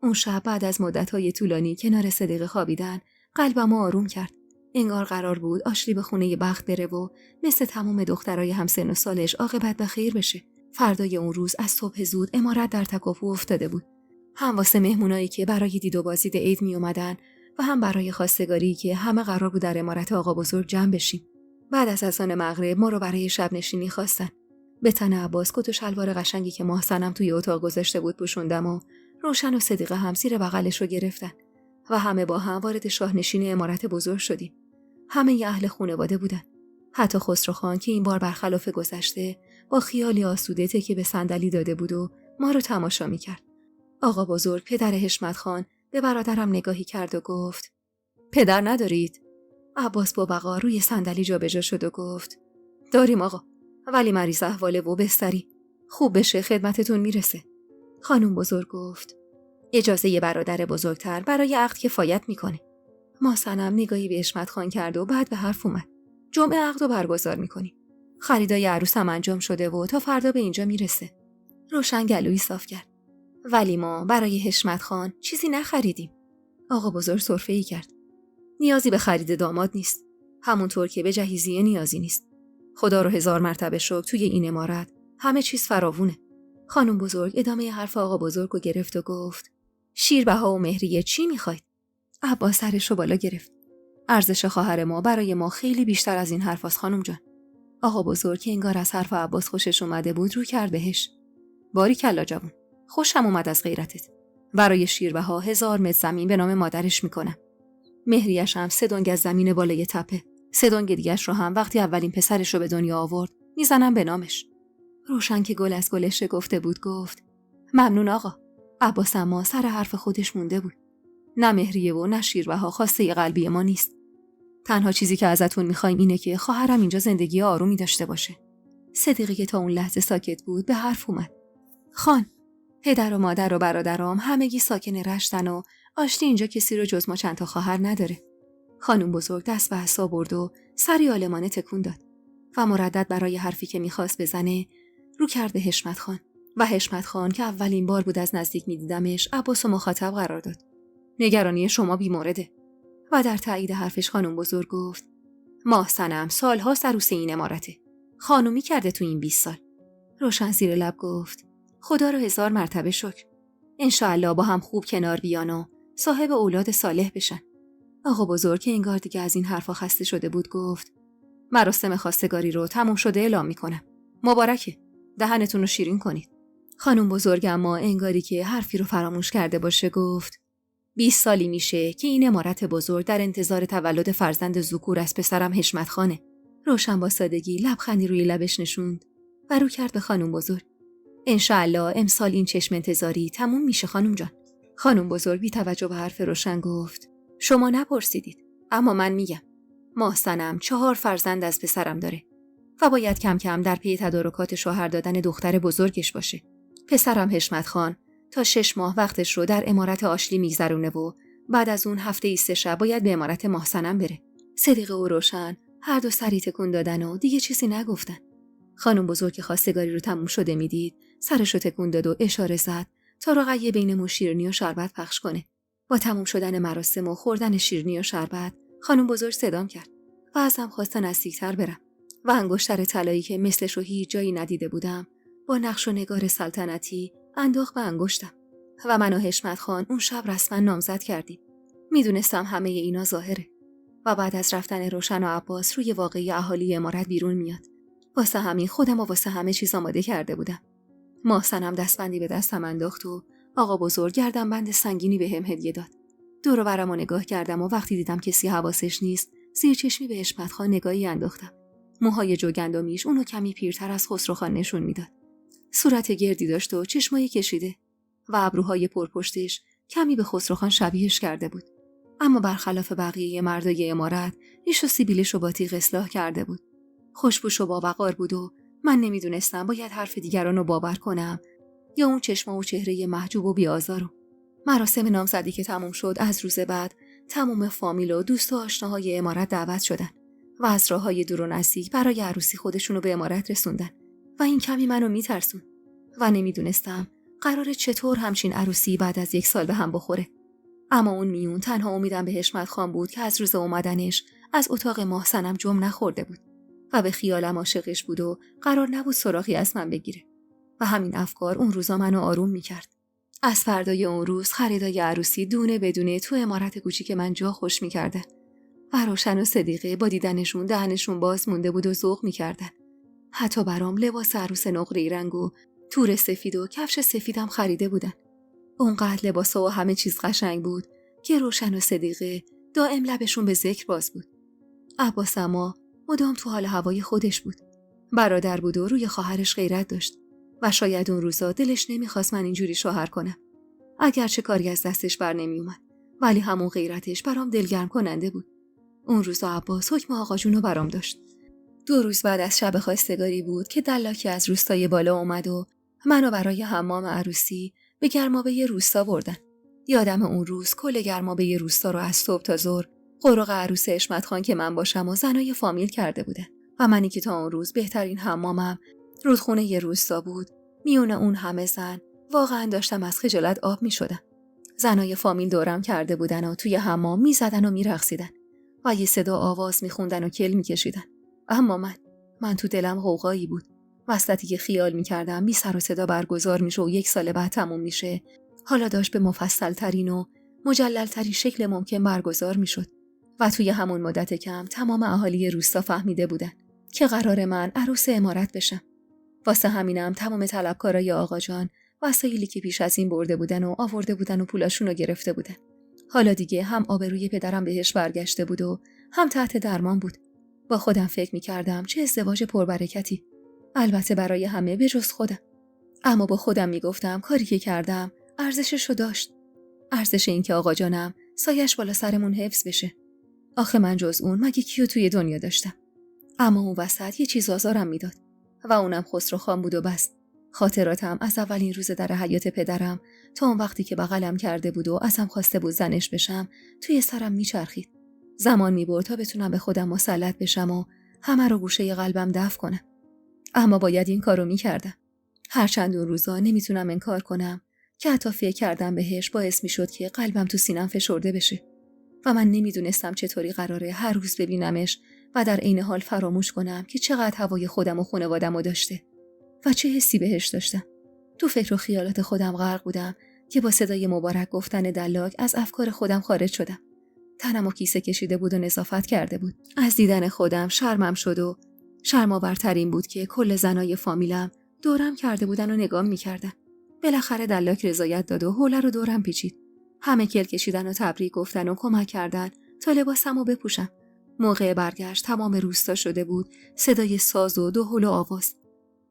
S1: اون شب بعد از مدت‌های طولانی کنار صدیقه خوابیدن قلبمو آروم کرد. انگار قرار بود آشلی به خونه بخت بره و مثل تمام دخترای همسن و سالش عاقبت به خیر بشه. فردای اون روز از صبح زود عمارت در تکاپو افتاده بود. هم واسه مهمونایی که برای دید و بازدید عید می اومدن و هم برای خواستگاری که همه قرار بود در عمارت آقا بزرگ جمع بشیم. بعد از اذان مغرب ما رو برای شب نشینی خواستن. به تن عباس کت و شلوار قشنگی که محسنم توی اتاق گذاشته بود پوشوندم و روشن و صدیقه هم زیر بغلش رو گرفتن و همه با هم وارد شاهنشین عمارت بزرگ شدیم. همه ی اهل خانواده بودن. حتی خسروخان که این بار برخلاف گذشته با خیالی آسوده تکیه به صندلی داده بود و ما رو تماشا می‌کرد. آقا بزرگ پدر حشمت خان به برادرم نگاهی کرد و گفت پدر ندارید؟ عباس با بقا روی صندلی جابجا شد و گفت داریم آقا، ولی مریض احواله و بستری. خوب بشه خدمتتون میرسه. خانم بزرگ گفت اجازه ی برادر بزرگتر برای عقد کفایت میکنه. محسنم نگاهی به حشمت خان کرد و بعد به حرف اومد. جمعه عقد رو برگزار میکنیم. خریدای عروس هم انجام شده و تا فردا به اینجا میرسه. روشن گلویی صاف کرد. ولی ما برای حشمت خان چیزی نخریدیم. آقا بزرگ سرفه‌ای کرد. نیازی به خرید داماد نیست. همونطور که به جهیزیه نیازی نیست. خدا رو 1000 مرتبه شکر توی این عمارت همه چیز فراوونه. خانم بزرگ ادامه حرف آقا بزرگ رو گرفت و گفت شیربها و مهریه چی میخواید؟ عباس سرش رو بالا گرفت. ارزش خواهر ما برای ما خیلی بیشتر از این حرفاست خانم جان. آقا بزرگ که انگار از حرف عباس خوشش اومده بود رو کرد بهش. باریکلا جوون، خوشم اومد از غیرتت. برای شیربها 1000 متر زمین به نام مادرش میکنم. مهریش هم 3 دنگ از زمین بالای تپه. 3 دنگ دیگه‌اش رو هم وقتی اولین پسرش رو به دنیا آورد میزنم به نامش. روشن که گل از گلش گفته بود گفت ممنون آقا. عباس اما سر حرف خودش مونده بود. نه مهریه و نه شیربها خواسته قلبی ما نیست. تنها چیزی که ازتون میخوایم اینه که خواهرم اینجا زندگی آرومی داشته باشه. صدیقی که تا اون لحظه ساکت بود به حرف اومد. خان، پدر و مادر و برادرام همگی ساکن رشتن و آشتی اینجا کسی رو جز ما چند تا خواهر نداره. خانم بزرگ دست به عصا برد و سری آلمانه تکون داد و مردد برای حرفی که میخواست بزنه رو کرد به حشمت خان و حشمت خان که اولین بار بود از نزدیک میدیدمش عباس و مخاطب قرار داد. نگرانی شما بیمورده. و در تایید حرفش خانم بزرگ گفت محسنم سالها عروس این عمارته. خانومی کرده تو این 20 سال. روشن زیر لب گفت خدا رو 1000 مرتبه شکر. انشاءالله با هم خوب کنار بیان و صاحب اولاد صالح بشن. آقا بزرگ که انگار دیگه از این حرفا خسته شده بود گفت مراسم خواستگاری رو تموم شده اعلام میکنم. مبارکه. دهنتون رو شیرین کنید. خانم بزرگ اما انگاری که حرفی رو فراموش کرده باشه گفت 20 سالی میشه که این عمارت بزرگ در انتظار تولد فرزند ذکور از پسرم حشمت خانه. روشن با سادگی لبخندی روی لبش نشوند و رو کرد به خانم بزرگ. انشاءالله امسال این چشم انتظاری تموم میشه خانم جان. خانم بزرگ بی توجه به حرف روشن گفت شما نپرسیدید، اما من میگم. محسنم 4 فرزند از پسرم داره و باید کم کم در پی تدارکات شوهر دادن دختر بزرگش باشه. پسرم حشمت خان تا 6 ماه وقتش رو در عمارت آشلی میگذرونه و بعد از اون هفته 3 شب باید به عمارت محسنم بره. صدیقه و روشن هر دو سری تکون دادن و دیگه چیزی نگفتن. خانم بزرگ که خواستگاری رو تموم شده میدید سرش رو تکون داد و اشاره زد تا رقیه بین مو شیرینی و شربت پخش کنه. با تموم شدن مراسم و خوردن شیرینی و شربت خانم بزرگ صدام کرد و ازم خواست نزدیکتر برم و انگشتر طلایی که مثلش رو هیچ جایی ندیده بودم با نقش و نگار سلطنتی انداخت به انگشتم و من و حشمت خان اون شب رسما نامزد کردیم. میدونستم همه اینا ظاهره و بعد از رفتن روشن و عباس روی واقعی اهالی عمارت بیرون میاد. واسه همین خودم و واسه همه چیز آماده کرده بودم. محسنم دستبندی به دستم انداخت و آقا بزرگ گردنبند سنگینی بهم هدیه داد. دور و برمو نگاه کردم و وقتی دیدم کسی حواسش نیست زیر چشمی به حشمت خان نگاهی انداختم. موهای جوگندمیش اونو کمی پیرتر از خسروخان نشون میداد. صورت گردی داشت و چشمای کشیده و ابروهای پرپشتش کمی به خسروخان شبیهش کرده بود. اما برخلاف بقیه مردای عمارت ریش و سیبیلش رو با تیغ اصلاح کرده بود. خوشبوش و باوقار بود و من نمیدونستم باید حرف دیگران رو باور کنم یا اون چشم و چهره محجوب و بی‌آزارو. مراسم نامزدی که تموم شد از روز بعد تمام فامیل و دوست و آشناهای عمارت دعوت شدن و از راههای دور و نزدیک برای عروسی خودشونو به عمارت رسوندن و این کمی منو میترسون و نمیدونستم قراره چطور همچین عروسی بعد از 1 سال به هم بخوره. اما اون میون تنها امیدم به حشمت خان بود که از روز اومدنش از اتاق محسنم جم نخورده بود و به خیالم عاشقش بود و قرار نبود سراغی از من بگیره و همین افکار اون روزا منو آروم میکرد. از فردای اون روز خریدای عروسی دونه بدونه تو عمارت کوچیک من جا خوش میکردن و روشن و صدیقه با دیدنشون دهنشون باز مونده بود و ذوق میکردن. حتی برام لباس عروس نقره‌ای رنگ و تور سفید و کفش سفیدم خریده بودن. اونقدر لباسا و همه چیز قشنگ بود که روشن و صدیقه دائم لبشون به ذکر باز بود. عباس اما مدام تو حال هوای خودش بود. برادر بود و روی خواهرش غیرت داشت و شاید اون روزا دلش نمیخواست من اینجوری شوهر کنم. اگرچه کاری از دستش بر نمیومد ولی همون غیرتش برام دلگرم کننده بود. اون روزا عباس حکم آقا جونو برام داشت. 2 روز بعد از شب خواستگاری بود که دلاکی از روستای بالا اومد و منو برای حمام عروسی به گرمابه روستا بردن. یادم اون روز کل گرمابه روستا رو از صبح تا ظهر قرق عروس حشمت خان که من باشم و زنای فامیل کرده بودن و منی که تا اون روز بهترین حمامم رودخونه روستا بود میونه اون همه زن واقعا داشتم از خجالت آب می شدم. زنای فامیل دورم کرده بودن و توی حمام می زدن و می رقصیدن و یه صدا آواز می خوندن و کل می کشیدن. اما من تو دلم غوغایی بود. وسطی که خیال می کردم بی سر و صدا برگزار میشه و 1 سال بعد تموم میشه حالا داشت به مفصل ترین و مجلل ترین شکل ممکن برگزار می شد و توی همون مدت کم تمام اهالی روستا فهمیده بودن که قرار من عروس عمارت بشم. واسه همینم تمام طلبکارای آقا جان وسایلی که پیش از این برده بودن و آورده بودن و پولاشونو گرفته بودن. حالا دیگه هم آبروی پدرم بهش برگشته بود و هم تحت درمان بود. با خودم فکر می‌کردم چه ازدواج پربرکتی. البته برای همه به جز خودم. اما با خودم میگفتم کاری که کردم ارزششو داشت. ارزش این که آقا جانم سایش بالا سرمون حفظ بشه. آخه من جز اون مگه کیو توی دنیا داشتم؟ اما اون وسط یه چیز آزارم میداد و اونم خسرو خان بود و بس. خاطراتم از اولین روز در حیاط پدرم تا اون وقتی که بغلم کرده بود و ازم خواسته بود زنش بشم توی سرم میچرخید. زمان میبرد تا بتونم به خودم مسلط بشم و همه رو گوشه قلبم دفع کنم. اما باید این کارو میکردم. هرچند اون روزا نمیتونم انکار کنم که حتی فکر کردم بهش باعث میشد که قلبم تو سینم فشرده بشه و من نمیدونستم چطوری قراره هر روز ببینمش و در عین حال فراموش کنم که چقدر هوای خودم و خانواده‌مو داشته و چه حسی بهش داشتم. تو فکر و خیالات خودم غرق بودم که با صدای مبارک گفتن دلاک از افکار خودم خارج شدم. تنمو کیسه کشیده بود و نظافت کرده بود. از دیدن خودم شرمم شد و شرم‌آورترین بود که کل زنای فامیلم دورم کرده بودن و نگام می‌کردن. بالاخره دلاک رضایت داد و حوله رو دورم پیچید. همه کل کشیدن و تبریک گفتن و کمک کردن تا لباسمو بپوشم. موقع برگشت تمام روستا شده بود صدای ساز و دهل و آواز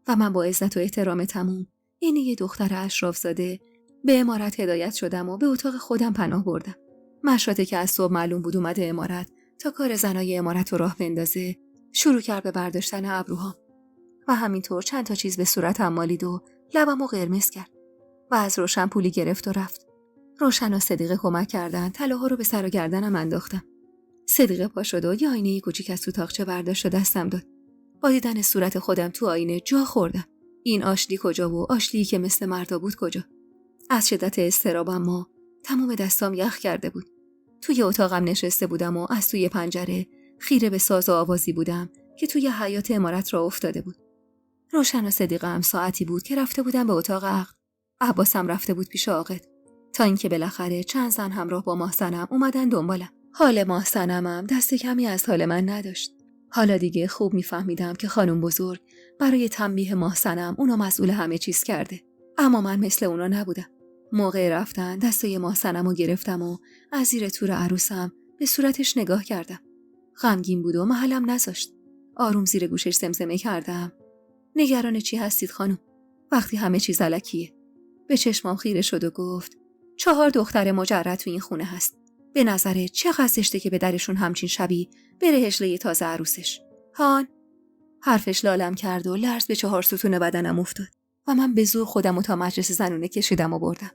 S1: و من با عزت و احترام تموم یعنی یه دختر اشرافزاده به عمارت هدایت شدم و به اتاق خودم پناه بردم. مشاطه که از صبح معلوم بود اومده عمارت تا کار زنای عمارت رو راه بندازه شروع کرد به برداشتن ابروهام و همینطور چند تا چیز به صورتم مالید و لبمو قرمز کرد و از روشن پولی گرفت و رفت. روشن و صدیقه کمک کردن طلاها رو به سر و گردنم انداختم. صدیقه پا شد و یه آینه کوچیک از تو تاقچه برداشت و دستم داد. با دیدن صورت خودم تو آینه جا خوردم. این آشلی کجا و آشلی که مثل مردا بود کجا؟ از شدت اضطرابم ما تمام دستام یخ کرده بود. توی اتاقم نشسته بودم و از توی پنجره خیره به ساز و آوازی بودم که توی حیاط عمارت را افتاده بود. روشن و صدیقه هم ساعتی بود که رفته بودم به اتاق عقد. عباسم رفته بود پیش عاقد تا اینکه بالاخره چند زن همراه با محسنم اومدن دنبالم. حال محسنمم دست کمی از حال من نداشت. حالا دیگه خوب میفهمیدم که خانم بزرگ برای تنبیه محسنم اونو مسئول همه چیز کرده. اما من مثل اونا نبودم. موقع رفتن دستای محسنمو گرفتم و از زیر تور عروسم به صورتش نگاه کردم. غمگین بود و محلم نذاشت. آروم زیر گوشش زمزمه کردم: نگران چی هستید خانم؟ وقتی همه چیز الکیه. به چشمام خیره شد و گفت: 4 دختر مجرد تو این خونه هست. به نظرت چقدر زشته که به درشون همچین شبی بره هجله تازه عروسش؟ هان؟ حرفش لالم کرد و لرز به 4 ستون بدنم افتاد و من به زور خودمو تا مجلس زنونه کشیدم و بردم.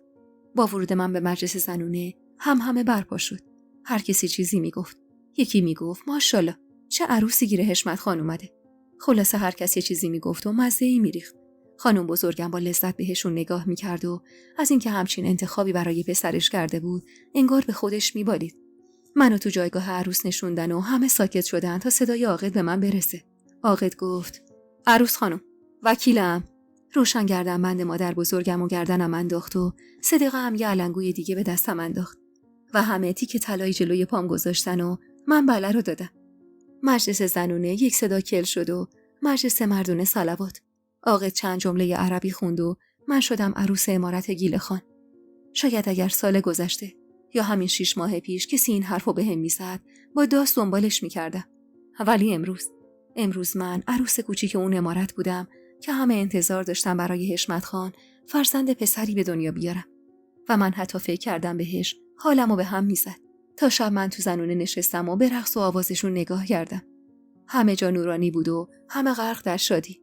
S1: با ورود من به مجلس زنونه همه برپا شد. هر کسی چیزی میگفت. یکی میگفت ماشاءالله چه عروسی گیر حشمت خان اومده. خلاصه هر کسی چیزی میگفت و مزه‌ای میریخت. خانم بزرگم با لذت بهشون نگاه میکرد و از اینکه همچین انتخابی برای پسرش کرده بود انگار به خودش میبالید. منو تو جایگاه عروس نشوندن و همه ساکت شدن تا صدای عاقد به من برسه. عاقد گفت عروس خانم، وکیلم. روشن گردنبند مادر بزرگم و گردنم انداخت و صدیقه هم یه علنگوی دیگه به دستم انداخت و همه تیک طلایی جلوی پام گذاشتن و من بله رو دادم. مجلس زنونه یک صدا کل شد و مجلس مردونه صلوات. عاقد چند جمله عربی خوند و من شدم عروس عمارت گیل خان. شاید اگر سال گذشته یا همین 6 ماه پیش کسی این حرفو بهم میزد با داس دنبالش میکردم. ولی امروز من عروس کوچیک اون عمارت بودم که همه انتظار داشتم برای حشمت خان فرزند پسری به دنیا بیارم و من حتی فکر کردم بهش حالمو به هم میزد. تا شب من تو زنونه نشستم و به رقص و آوازشون نگاه کردم. همه جا نورانی بود و همه غرق در شادی.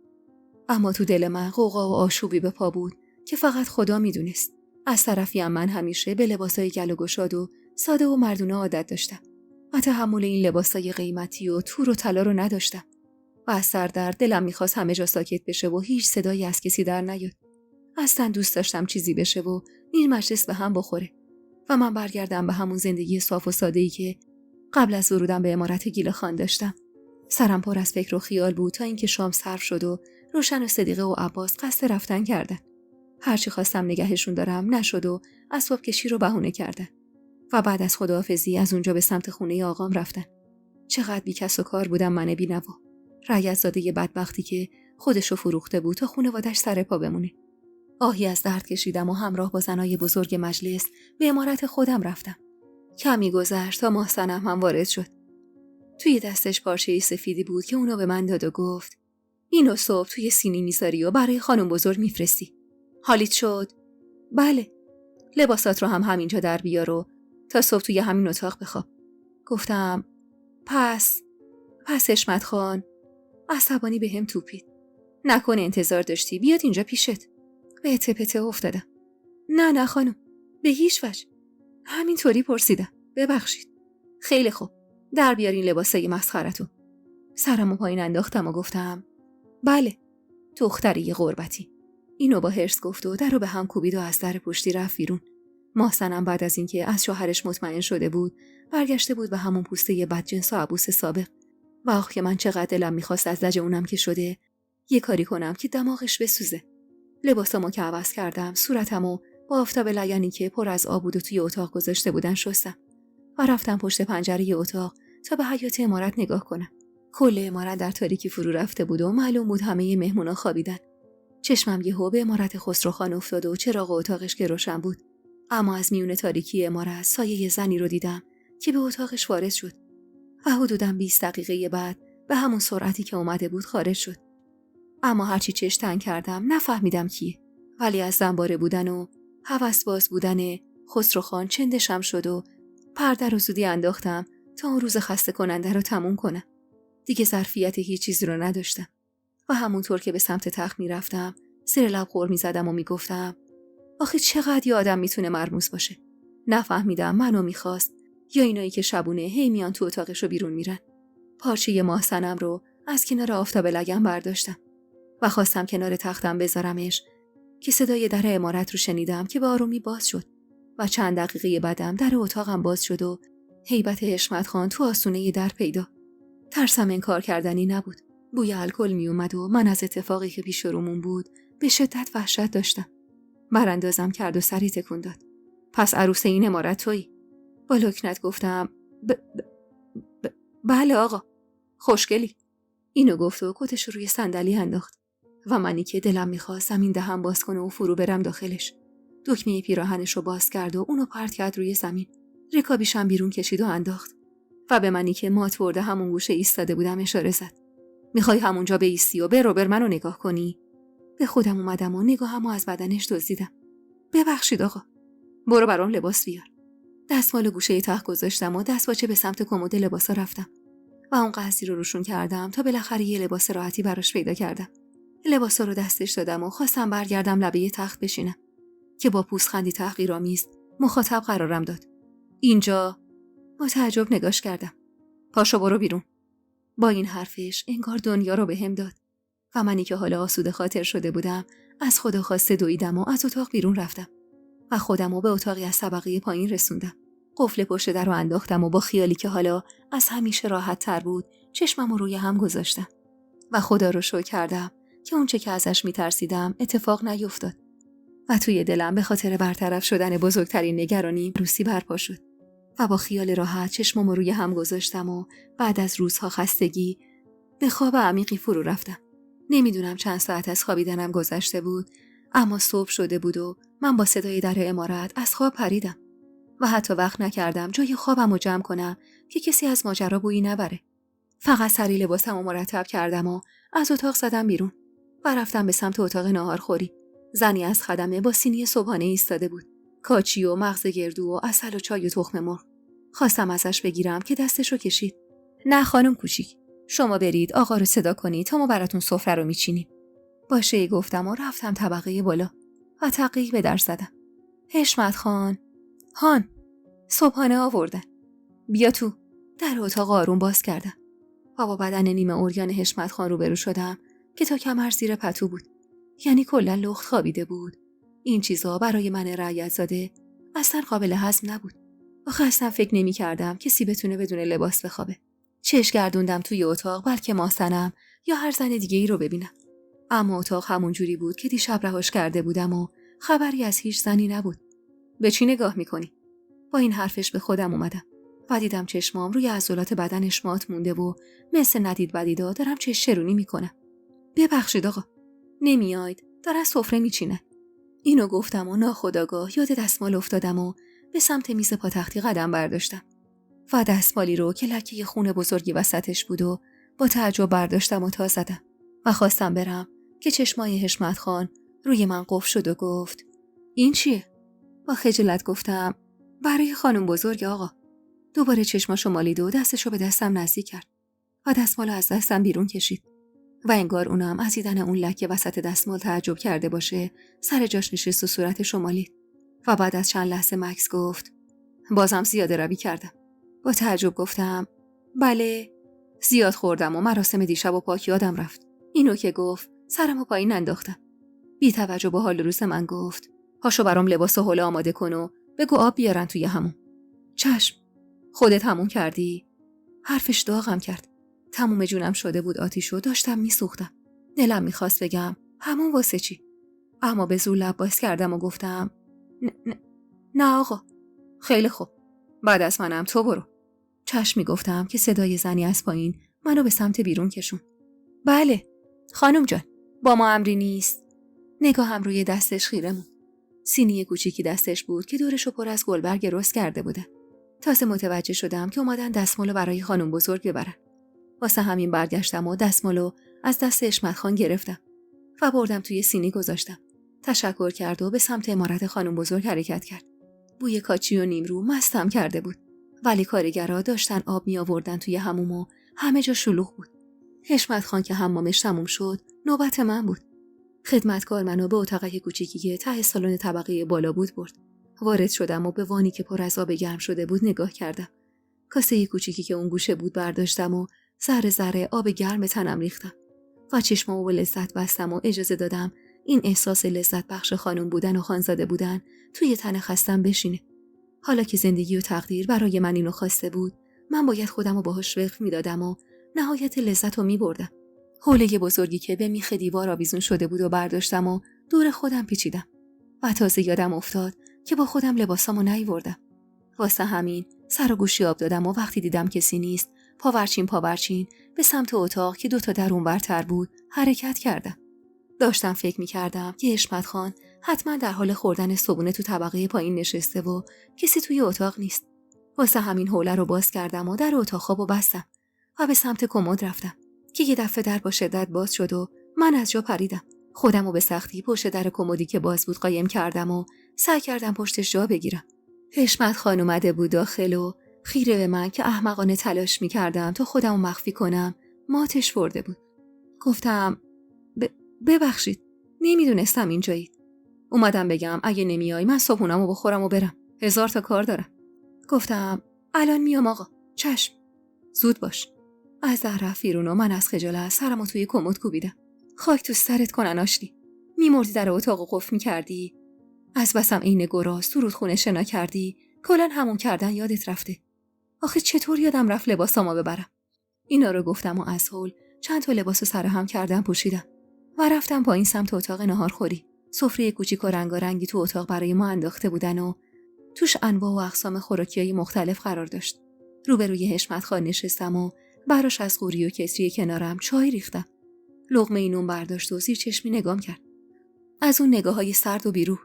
S1: اما تو دل من غوغا و آشوبی به پا بود که فقط خدا میدونست. از طرفی هم من همیشه به لباسای گل و گشاد و ساده و مردونه عادت داشتم و تحمل این لباسای قیمتی و تور و طلا رو نداشتم و از سر درد دلم میخواست همه جا ساکت بشه و هیچ صدایی از کسی در نیاد. اصلا دوست داشتم چیزی بشه و این مجلس به هم بخوره و من برگردم به همون زندگی صاف و ساده‌ای که قبل از ورودم به عمارت گیل خان داشتم. سرم پر از فکر و خیال بود تا اینکه شام صرف شد و روشن و صدیقه و عباس قصد رفتن کردن. هرچی خواستم نگهشون دارم نشد و اسباب کشی رو بهونه کردن و بعد از خداحافظی از اونجا به سمت خونه آقام رفتن. چقدر بی کس و کار بودم من بی‌نوا. رعیت زاده بدبختی که خودشو فروخته بود تا خانواده‌اش سر پا بمونه. آهی از درد کشیدم و همراه با زنای بزرگ مجلس به عمارت خودم رفتم. کمی گذشت تا محسنم هم وارد شد. توی دستش پارچه‌ای سفیدی بود که اونو به من داد و گفت اینو صبح توی سینی میذاری و برای خانم بزرگ میفرستی. حالیت شد؟ بله. لباسات رو هم همینجا در بیار و تا صبح توی همین اتاق بخواب. گفتم پس حشمت خان عصبانی به هم توپید. نکنه انتظار داشتی بیاد اینجا پیشت. به پته پته افتادم. نه خانم، به هیچ وجه. همینطوری پرسیدم. ببخشید. خیلی خوب. در بیارین لباسای مسخرتون. سرمو پایین انداختم و گفتم بله. دختری غربتی. اینو با حرص گفت و درو به هم کوبید و از در پشتی رفت بیرون. محسنم بعد از اینکه از شوهرش مطمئن شده بود برگشته بود به همون پوسته بدجنس و عبوس سابق و آخ که من چقدر دلم میخواست از لج اونم که شده یه کاری کنم که دماغش بسوزه. لباسامو که عوض کردم صورتمو با آفتاب لگنی که پر از آب بود و توی اتاق گذاشته بودن شستم و رفتم پشت پنجره اتاق تا به حیاط عمارت نگاه کنم. کل عمارت در تاریکی فرو رفته بود و معلوم بود همه مهمونا خوابیدن. چشمم یهو به عمارت خسروخان افتاد و چراغ اتاقش که روشن بود. اما از میون تاریکی عمارت سایه زنی رو دیدم که به اتاقش وارد شد و حدوداً 20 دقیقه بعد به همون سرعتی که اومده بود خارج شد. اما هرچی چشم تنگ کردم نفهمیدم کیه، ولی از زنباره بودن و هوس‌باز بودن خسروخان چندشم شد و پرده رو زودی انداختم تا اون روز خسته کننده رو تموم کنم. دیگه ظرفیت هیچ چیزی رو نداشتم و همونطور که به سمت تخت میرفتم زیر لب غر میزدم و میگفتم آخه چقدر یه آدم میتونه مرموز باشه. نفهمیدم منو میخواست یا اینایی که شبونه هی میان تو اتاقشو بیرون میرن. پارچه ماه‌صنم رو از کنار آفتاب لگن برداشتم و خواستم کنار تختم بذارمش که صدای در عمارت رو شنیدم که به آرومی باز شد و چند دقیقه بعدم در اتاقم باز شد و هیبت حشمت خان تو آستونه در پیدا. ترسم انکار کردنی نبود. بوی الکل می اومد و من از اتفاقی که پیش رومون بود به شدت وحشت داشتم. براندازم کرد و سری تکون داد. پس عروس این عمارت تویی؟ با لکنت گفتم بله آقا. خوشگلی. اینو گفت و کتش روی صندلی انداخت و منی که دلم میخواست زمین دهم باز کنه و فرو برم داخلش. دکمه پیراهنش رو باز کرد و اونو پرت کرد روی زمین. رکابیشم بیرون کشید و انداخت و به منی که مات برده همون گوشه ایستاده بودم اشاره زد. میخوای همونجا بایستی و بر منو نگاه کنی؟ به خودم اومدم و نگاهمو از بدنش دزدیدم. ببخشید آقا. برو برام لباس بیار. دستمال گوشه تخت گذاشتم و دستپاچه به سمت کمد لباسا رفتم و اون قضیه رو روشون کردم تا بالاخره یه لباس راحتی براش پیدا کردم. لباسا رو دستش دادم و خواستم برگردم لبه تخت بشینم که با پوزخندی تحقیرآمیز مخاطب قرارم داد. اینجا با تعجب نگاش کردم. پاشو برو بیرون. با این حرفش انگار دنیا رو بهم داد و منی که حالا آسوده خاطر شده بودم از خدا خواسته دویدم و از اتاق بیرون رفتم و خودم رو به اتاقی از طبقه پایین رسوندم. قفل پشت در رو انداختم و با خیالی که حالا از همیشه راحت تر بود چشمم رو روی هم گذاشتم و خدا رو شکر کردم که اونچه که ازش میترسیدم اتفاق نیفتاد و توی دلم به خاطر برطرف شدن بزرگترین نگرانی روسی برپا شد و با خیال راحت چشمم رو روی هم گذاشتم و بعد از روزها خستگی به خواب عمیقی فرو رفتم. نمیدونم چند ساعت از خوابیدنم گذشته بود، اما صبح شده بود و من با صدای در عمارت از خواب پریدم و حتی وقت نکردم جای خوابم رو جمع کنم که کسی از ماجرا بویی نبره. فقط سری لباسم رو مرتب کردم و از اتاق زدم بیرون و رفتم به سمت اتاق ناهارخوری. زنی از خدمه با سینی صبحانه ایستاده بود. کاچی و مغز گردو و عسل و چای و تخم مرغ. خواستم ازش بگیرم که دستشو کشید. نه خانم کوچیک، شما برید آقا رو صدا کنید تا ما براتون سفره رو میچینیم. باشه گفتم و رفتم طبقه بالا و تقیق به در زدم. حشمت خان، هان، صبحانه آوردن. بیا تو. در اتاق آروم باز کردم و با بدن نیمه عریان حشمت خان روبرو شدم که تا کمر زیر پتو بود. یعنی کلا لخت خوابیده بود. این چیزا برای من رعیت زاده اصلا قابل هضم نبود. آخه اصلا فکر نمی کردم کسی بتونه بدون لباس بخوابه. چشم گردوندم توی اتاق بلکه ماسنم یا هر زن دیگه ای رو ببینم. اما اتاق همون جوری بود که دیشب رهاش کرده بودم و خبری از هیچ زنی نبود. به چی نگاه میکنی؟ با این حرفش به خودم اومدم و دیدم چشمام روی عضلات بدنش مات مونده و مثل ندید بدیدا دارم چش شرونی میکنم. ببخشید آقا، نمیاید، دارن سفره میچینه. اینو گفتم و ناخودآگاه یاد دستمال افتادم و به سمت میز پاتختی قدم برداشتم و دستمالی رو که لکه خون بزرگی وسطش بود و با تعجب برداشتم و تا زدم و خواستم برم که چشمای حشمت خان روی من قفل شد و گفت این چیه؟ با خجالت گفتم برای خانم بزرگ آقا. دوباره چشماشو مالید و دستشو به دستم نزدیک کرد و دستمالو از دستم بیرون کشید و انگار اونم از دیدن اون لکه وسط دستمال تعجب کرده باشه سر جاش نشست و صورتشو مالید و بعد از چند لحظه مکث گفت بازم زیاده روی کردم. با تعجب گفتم بله، زیاد خوردم و مراسم دیشب و پاک یادم رفت. اینو که گفت سرمو پایین انداختم. بی توجه به حال روز من گفت پاشو برام لباس و حوله آماده کن و بگو آب بیارن توی همون. چشم. خودت همون کردی؟ حرفش داغم کرد. تموم جونم شده بود آتیشو داشتم میسوختم. دلم میخواست بگم همون واسه چی؟ اما به زور لب باز کردم و گفتم نه آقا. خیلی خوب. بعد از منم تو برو. چشم میگفتم که صدای زنی از پایین منو به سمت بیرون کشون. بله خانم جان، با ما امری نیست. نگاهم روی دستش خیره موند. سینی کوچیکی دستش بود که دورشو پر از گلبرگ رس کرده بودن. تازه متوجه شدم که اومدن دستمالو برای خانم بزرگ ببرن. واسه همین برگشتم و دستمالو از دست حشمت خان گرفتم و بردم توی سینی گذاشتم. تشکر کرد و به سمت عمارت خانم بزرگ حرکت کرد. بوی کاچی و نیمرو مستم کرده بود، ولی کارگرها داشتن آب می آوردن توی حموم و همه جا شلوغ بود. حشمت خان که حمامش تموم شد، نوبت من بود. خدمتکار منو به اتاقک کوچیکی که ته سالن طبقه بالا بود برد. وارد شدم و به وانی که پر از آب گرم شده بود نگاه کردم. کاسه کوچیکی که اون گوشه بود برداشتم و ذره ذره آب گرم به تنم ریختم و چشمامو به لذت بستم و اجازه دادم این احساس لذت بخش خانم بودن و خانزاده بودن توی تن خستم بشینه. حالا که زندگی و تقدیر برای من اینو خواسته بود، من باید خودمو باهاش وقف میدادم و نهایت لذت رو میبردم. حوله بزرگی که به میخ دیوار آویزون شده بود و برداشتم و دور خودم پیچیدم و تازه یادم افتاد که با خودم لباسامو نیاوردم. واسه همین سر و گوشی آب دادم و وقتی دیدم کسی نیست، پاورچین به سمت اتاق که 2 در اونورتر بود حرکت کردم. داشتم فکر می‌کردم که حشمت خان حتما در حال خوردن صبحونه تو طبقه پایین نشسته و کسی توی اتاق نیست. واسه همین حوله رو باز کردم و در اتاق خوابو بستم و به سمت کمد رفتم که یه دفعه در با شدت باز شد و من از جا پریدم. خودمو به سختی پشت در کمدی که باز بود قایم کردم و سعی کردم پشتش جا بگیرم. حشمت خان اومده بود داخل و خیره به من که احمقانه تلاش می‌کردم تا خودمو مخفی کنم ماتش برده بود. گفتم ببخشید، نمیدونستم اینجایید. اومدم بگم اگه نمیای من صبحونمو بخورم و برم. 1000 تا کار دارم. گفتم الان میام آقا. چشم. زود باش. از در رفت بیرون و من از خجالت سرمو توی کمد کوبیدم. خاک تو سرت کنن آشلی. میمردی در اتاق قفل میکردی. از بسم عین گراز تو رودخونه شنا کردی. کلاً همون کردن یادت رفته. آخه چطور یادم رفت لباسامو ببرم؟ اینا رو گفتم و از هول چند تا لباسو سر هم کردم پوشیدم و رفتم پایین سمت اتاق ناهارخوری. سفره کوچیک و رنگارنگی تو اتاق برای ما انداخته بودن و توش انواع و اقسام خوراکیای مختلف قرار داشت. روبروی حشمت خان نشستم و براش از قوری و کسری کنارم چای ریختم. لقمه نون برداشت و زیر چشمی نگام کرد. از اون نگاه‌های سرد و بیروح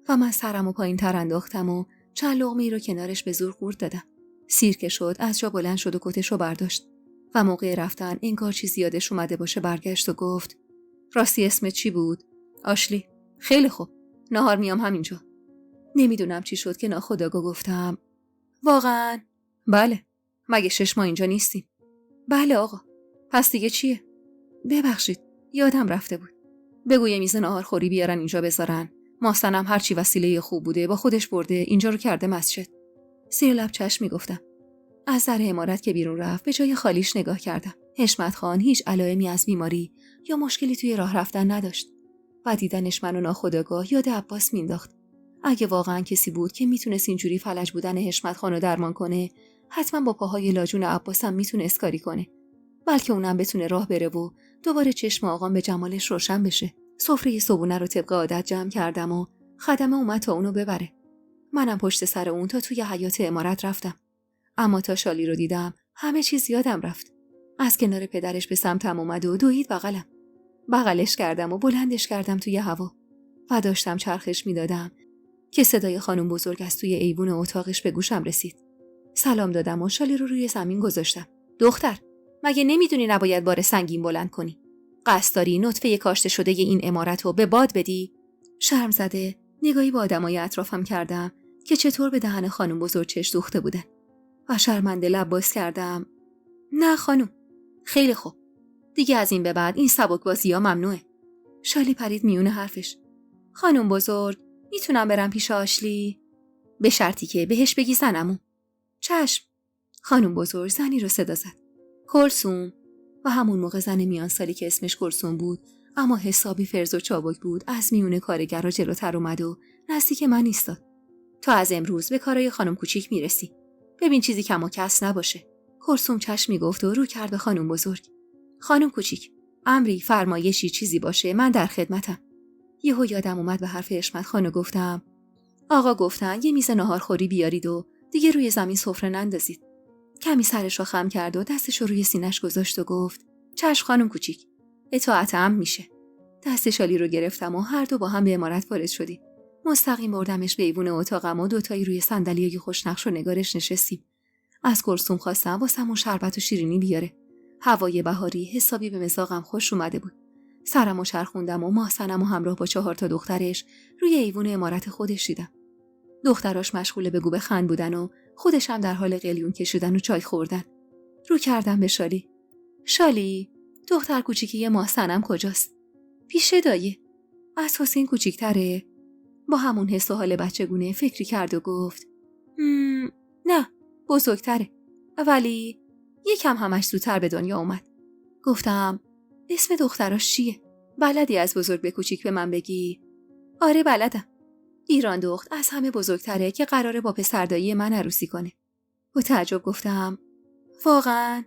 S1: و من سرمو پایین‌تر انداختم و چند لقمه‌ای رو کنارش به زور قورت دادم. سیر که شد از جا بلند شد و کتشو برداشت و موقع رفتن انگار چیزی یادش اومده باشه برگشت و گفت راستی اسمت چی بود؟ آشلی. خیلی خوب. نهار میام همینجا. نمیدونم چی شد که ناخودآگاه گفتم واقعاً؟ بله. مگه 6 ماه اینجا نیستیم؟ بله آقا. پس دیگه چیه؟ ببخشید یادم رفته بود. بگو یه میز ناهارخوری بیارن اینجا بذارن. ماستنم هرچی وسیله خوب بوده با خودش برده اینجا رو کرده مسجد. زیر لب چشم میگفتم. از در عمارت که بیرون رفت به جای خالیش نگاه کردم. حشمت خان هیچ علائمی از بیماری یا مشکلی توی راه رفتن نداشت و دیدنش منو ناخودآگاه یاد عباس مینداخت. اگه واقعا کسی بود که میتونست اینجوری فلج بودن حشمت خان رو درمان کنه، حتما با پاهای لاجون عباس هم میتونست کاری کنه. بلکه اونم بتونه راه بره و دوباره چشم آقام به جمالش روشن بشه. سفره صبحونه رو طبق عادت جمع کردم و خدمه اومد تا اونو ببره. منم پشت سر اون تا توی حیاط عمارت رفتم. اما تا شالی رو دیدم همه چیز یادم رفت. از کنار پدرش به سمتم اومد و دوید بغلم. بغلش کردم و بلندش کردم توی هوا و داشتم چرخش میدادم که صدای خانم بزرگ از توی ایوون اتاقش به گوشم رسید. سلام دادم و شالی رو روی زمین گذاشتم. دختر، مگه نمیدونی نباید بار سنگین بلند کنی؟ قصد داری نطفه کاشته شده این عمارت رو به باد بدی؟ شرم زده نگاهی با آدمای اطرافم کردم که چطور به دهن خانم بزرگ چش دوخته بودن و شرمنده لب باز کردم. نه خانم. خیلی خوب. دیگه از این به بعد این سبکبازی‌ها ممنوعه. شالی پرید میون حرفش. خانم بزرگ، میتونم برم پیش آشلی؟ به شرطی که بهش بگی زنمو. چشم. خانم بزرگ زنی رو صدا زد. کلثوم. و همون موقع زن میان سالی که اسمش کلثوم بود اما حسابی فرز و چابک بود از میون کارگرها جلوتر اومد و نزدیک من ایستاد. تا از امروز به کارای خانم کوچیک میرسی. ببین چیزی کم و کس نباشه. کلثوم چشم میگفت و رو کرد به خانم بزرگ. خانم کوچیک، امری، فرمایشی، چیزی باشه من در خدمتم. یهو یادم اومد به حرف حشمت خانو گفتم آقا گفتن یه میز ناهارخوری بیارید و دیگه روی زمین سفره نندازید. کمی سرش رو خم کرد و دستش رو روی سینه‌اش گذاشت و گفت چشم خانم کوچیک، اطاعتم میشه. دست شالی رو گرفتم و هر دو با هم به عمارت وارد شدیم. مستقیم بردمش به ایوون اتاقم و دوتایی روی صندلیای خوشنقش و نگارش نشستیم. از کلثوم خواستم واسمون شربت و شیرینی بیاره. هوای بهاری حسابی به مزاقم خوش اومده بود. سرمو چرخوندم و محسنمو همراه با 4 تا دخترش روی ایوون عمارت خودش دیدم. دختراش مشغول به گوبه خند بودن و خودش هم در حال قلیون کشیدن و چای خوردن. رو کردم به شالی. شالی، دختر کوچیکی محسنم کجاست؟ پیش دایه. از حسین کوچیک‌تره؟ با همون حس و حال بچگونه فکری کرد و گفت نه، بزرگتره. ولی یکم همش زودتر به دنیا اومد. گفتم اسم دختراش چیه؟ بلدی از بزرگ به کوچیک به من بگی؟ آره بلدم. ایران دخت از همه بزرگتره که قراره با پسردایی من عروسی کنه. با تعجب گفتم واقعا؟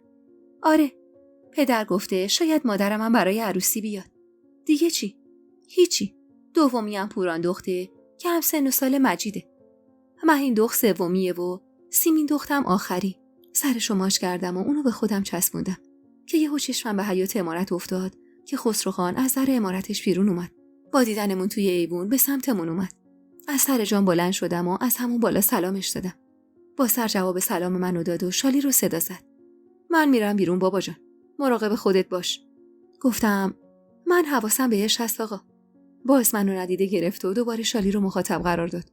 S1: آره. پدر گفته شاید مادرم هم برای عروسی بیاد. دیگه چی؟ هیچی. دومی هم پوران دخته که هم سن و سال مجیده. مهین دخت سومیه و سیمین دختم آخری. سرشو ماچ کردم و اونو به خودم چسبوندم که یهو چشمم به حیاط عمارت افتاد که خسروخان از در عمارتش بیرون اومد. با دیدنمون توی ایوون به سمتمون اومد. از سر جام بلند شدم و از همون بالا سلامش دادم. با سر جواب سلام منو داد و شالی رو صدا زد. من میرم بیرون بابا جان. مراقب خودت باش. گفتم من حواسم بهش هست آقا. باز منو ندیده گرفت و دوباره شالی رو مخاطب قرار داد.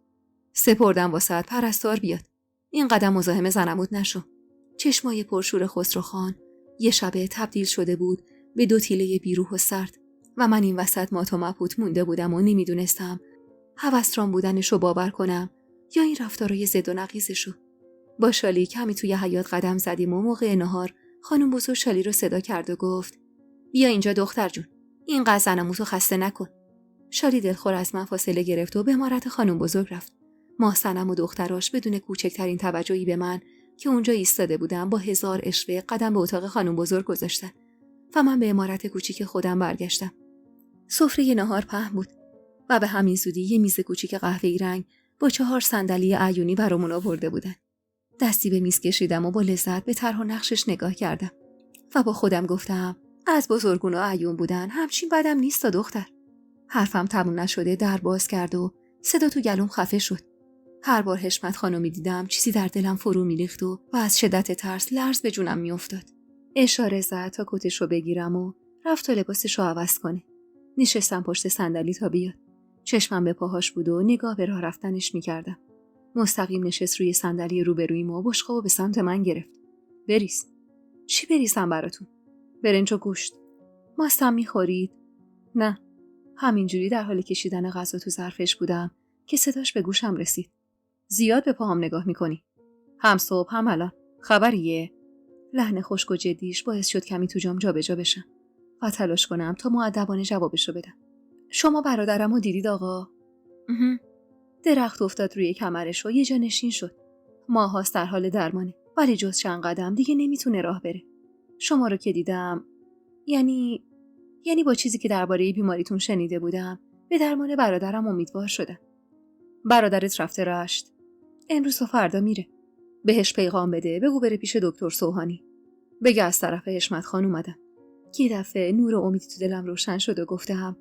S1: سپردم واسط پرستار بیاد. این قدم مزاحم زنمود نشو. چشمای پرشور خسروخان یه شبه تبدیل شده بود به 2 تیله بیروح و سرد و من این وسط مات و مبهوت مونده بودم و نمیدونستم هوسران بودنشو باور کنم یا این رفتارای زد و نقیزشو. با شالی کمی توی حیاط قدم زدیم و موقع نهار خانم بزرگ شالی رو صدا کرد و گفت بیا اینجا دختر جون، اینقدر زنموتو خسته نکن. شالی دلخور از من فاصله گرفت و به امارت خانم بزرگ رفت. ماه‌صنم و دختراش بدون کوچکترین توجهی به من که اونجا ایستاده بودم با هزار اشوه قدم به اتاق خانم بزرگ گذاشتن و من به امارت کوچیک خودم برگشتم. سفره نهار پهن بود و به همین زودی یه میز کوچیک قهوه‌ای رنگ با 4 صندلی عیونی برامون آورده بودن. دستی به میز کشیدم و با لذت به طرح و نقشش نگاه کردم و با خودم گفتم از بزرگون و عیون بودن همچین بدم نیست تا دختر. حرفم تموم نشده در باز کرد و صدا تو گلوم خفه شد. هر بار حشمت خانو می‌دیدم چیزی در دلم فرو می‌ریخت و از شدت ترس لرز به جونم میافتاد. اشاره زد تا کتش رو بگیرم و رفت تا لباسش رو عوض کنه. نشستم پشت صندلی تا بیاد. چشمم به پاهاش بود و نگاه به راه رفتنش می‌کردم. مستقیم نشست روی صندلی روبرویم و بشقابو به سمت من گرفت. بریز. چی بریزم براتون؟ برنج و گوشت. ماستم می‌خورید؟ نه. همینجوری در حال کشیدن غذا تو ظرفش بودم که صداش به گوشم رسید. زیاد به پاهم نگاه می‌کنی. هم صبح هم الان. خبریه؟ لحن خشک و جدیش باعث شد کمی تو جام جابجا بشم و تلاش کنم تا مؤدبانه جوابشو بدم. شما برادرمو دیدید آقا؟ درخت افتاد روی کمرش و یه جا نشین شد. ماهاست در حال درمانه ولی جز چند قدم دیگه نمیتونه راه بره. شما رو که دیدم یعنی با چیزی که درباره بیماریتون شنیده بودم به درمان برادرم امیدوار شدم. برادرت رفته رشت. امروز و فردا میره. بهش پیغام بده بگو بره پیش دکتر سوهانی. بگه از طرف حشمت خان اومدم. یه دفعه نور و امیدی تو دلم روشن شد و گفتم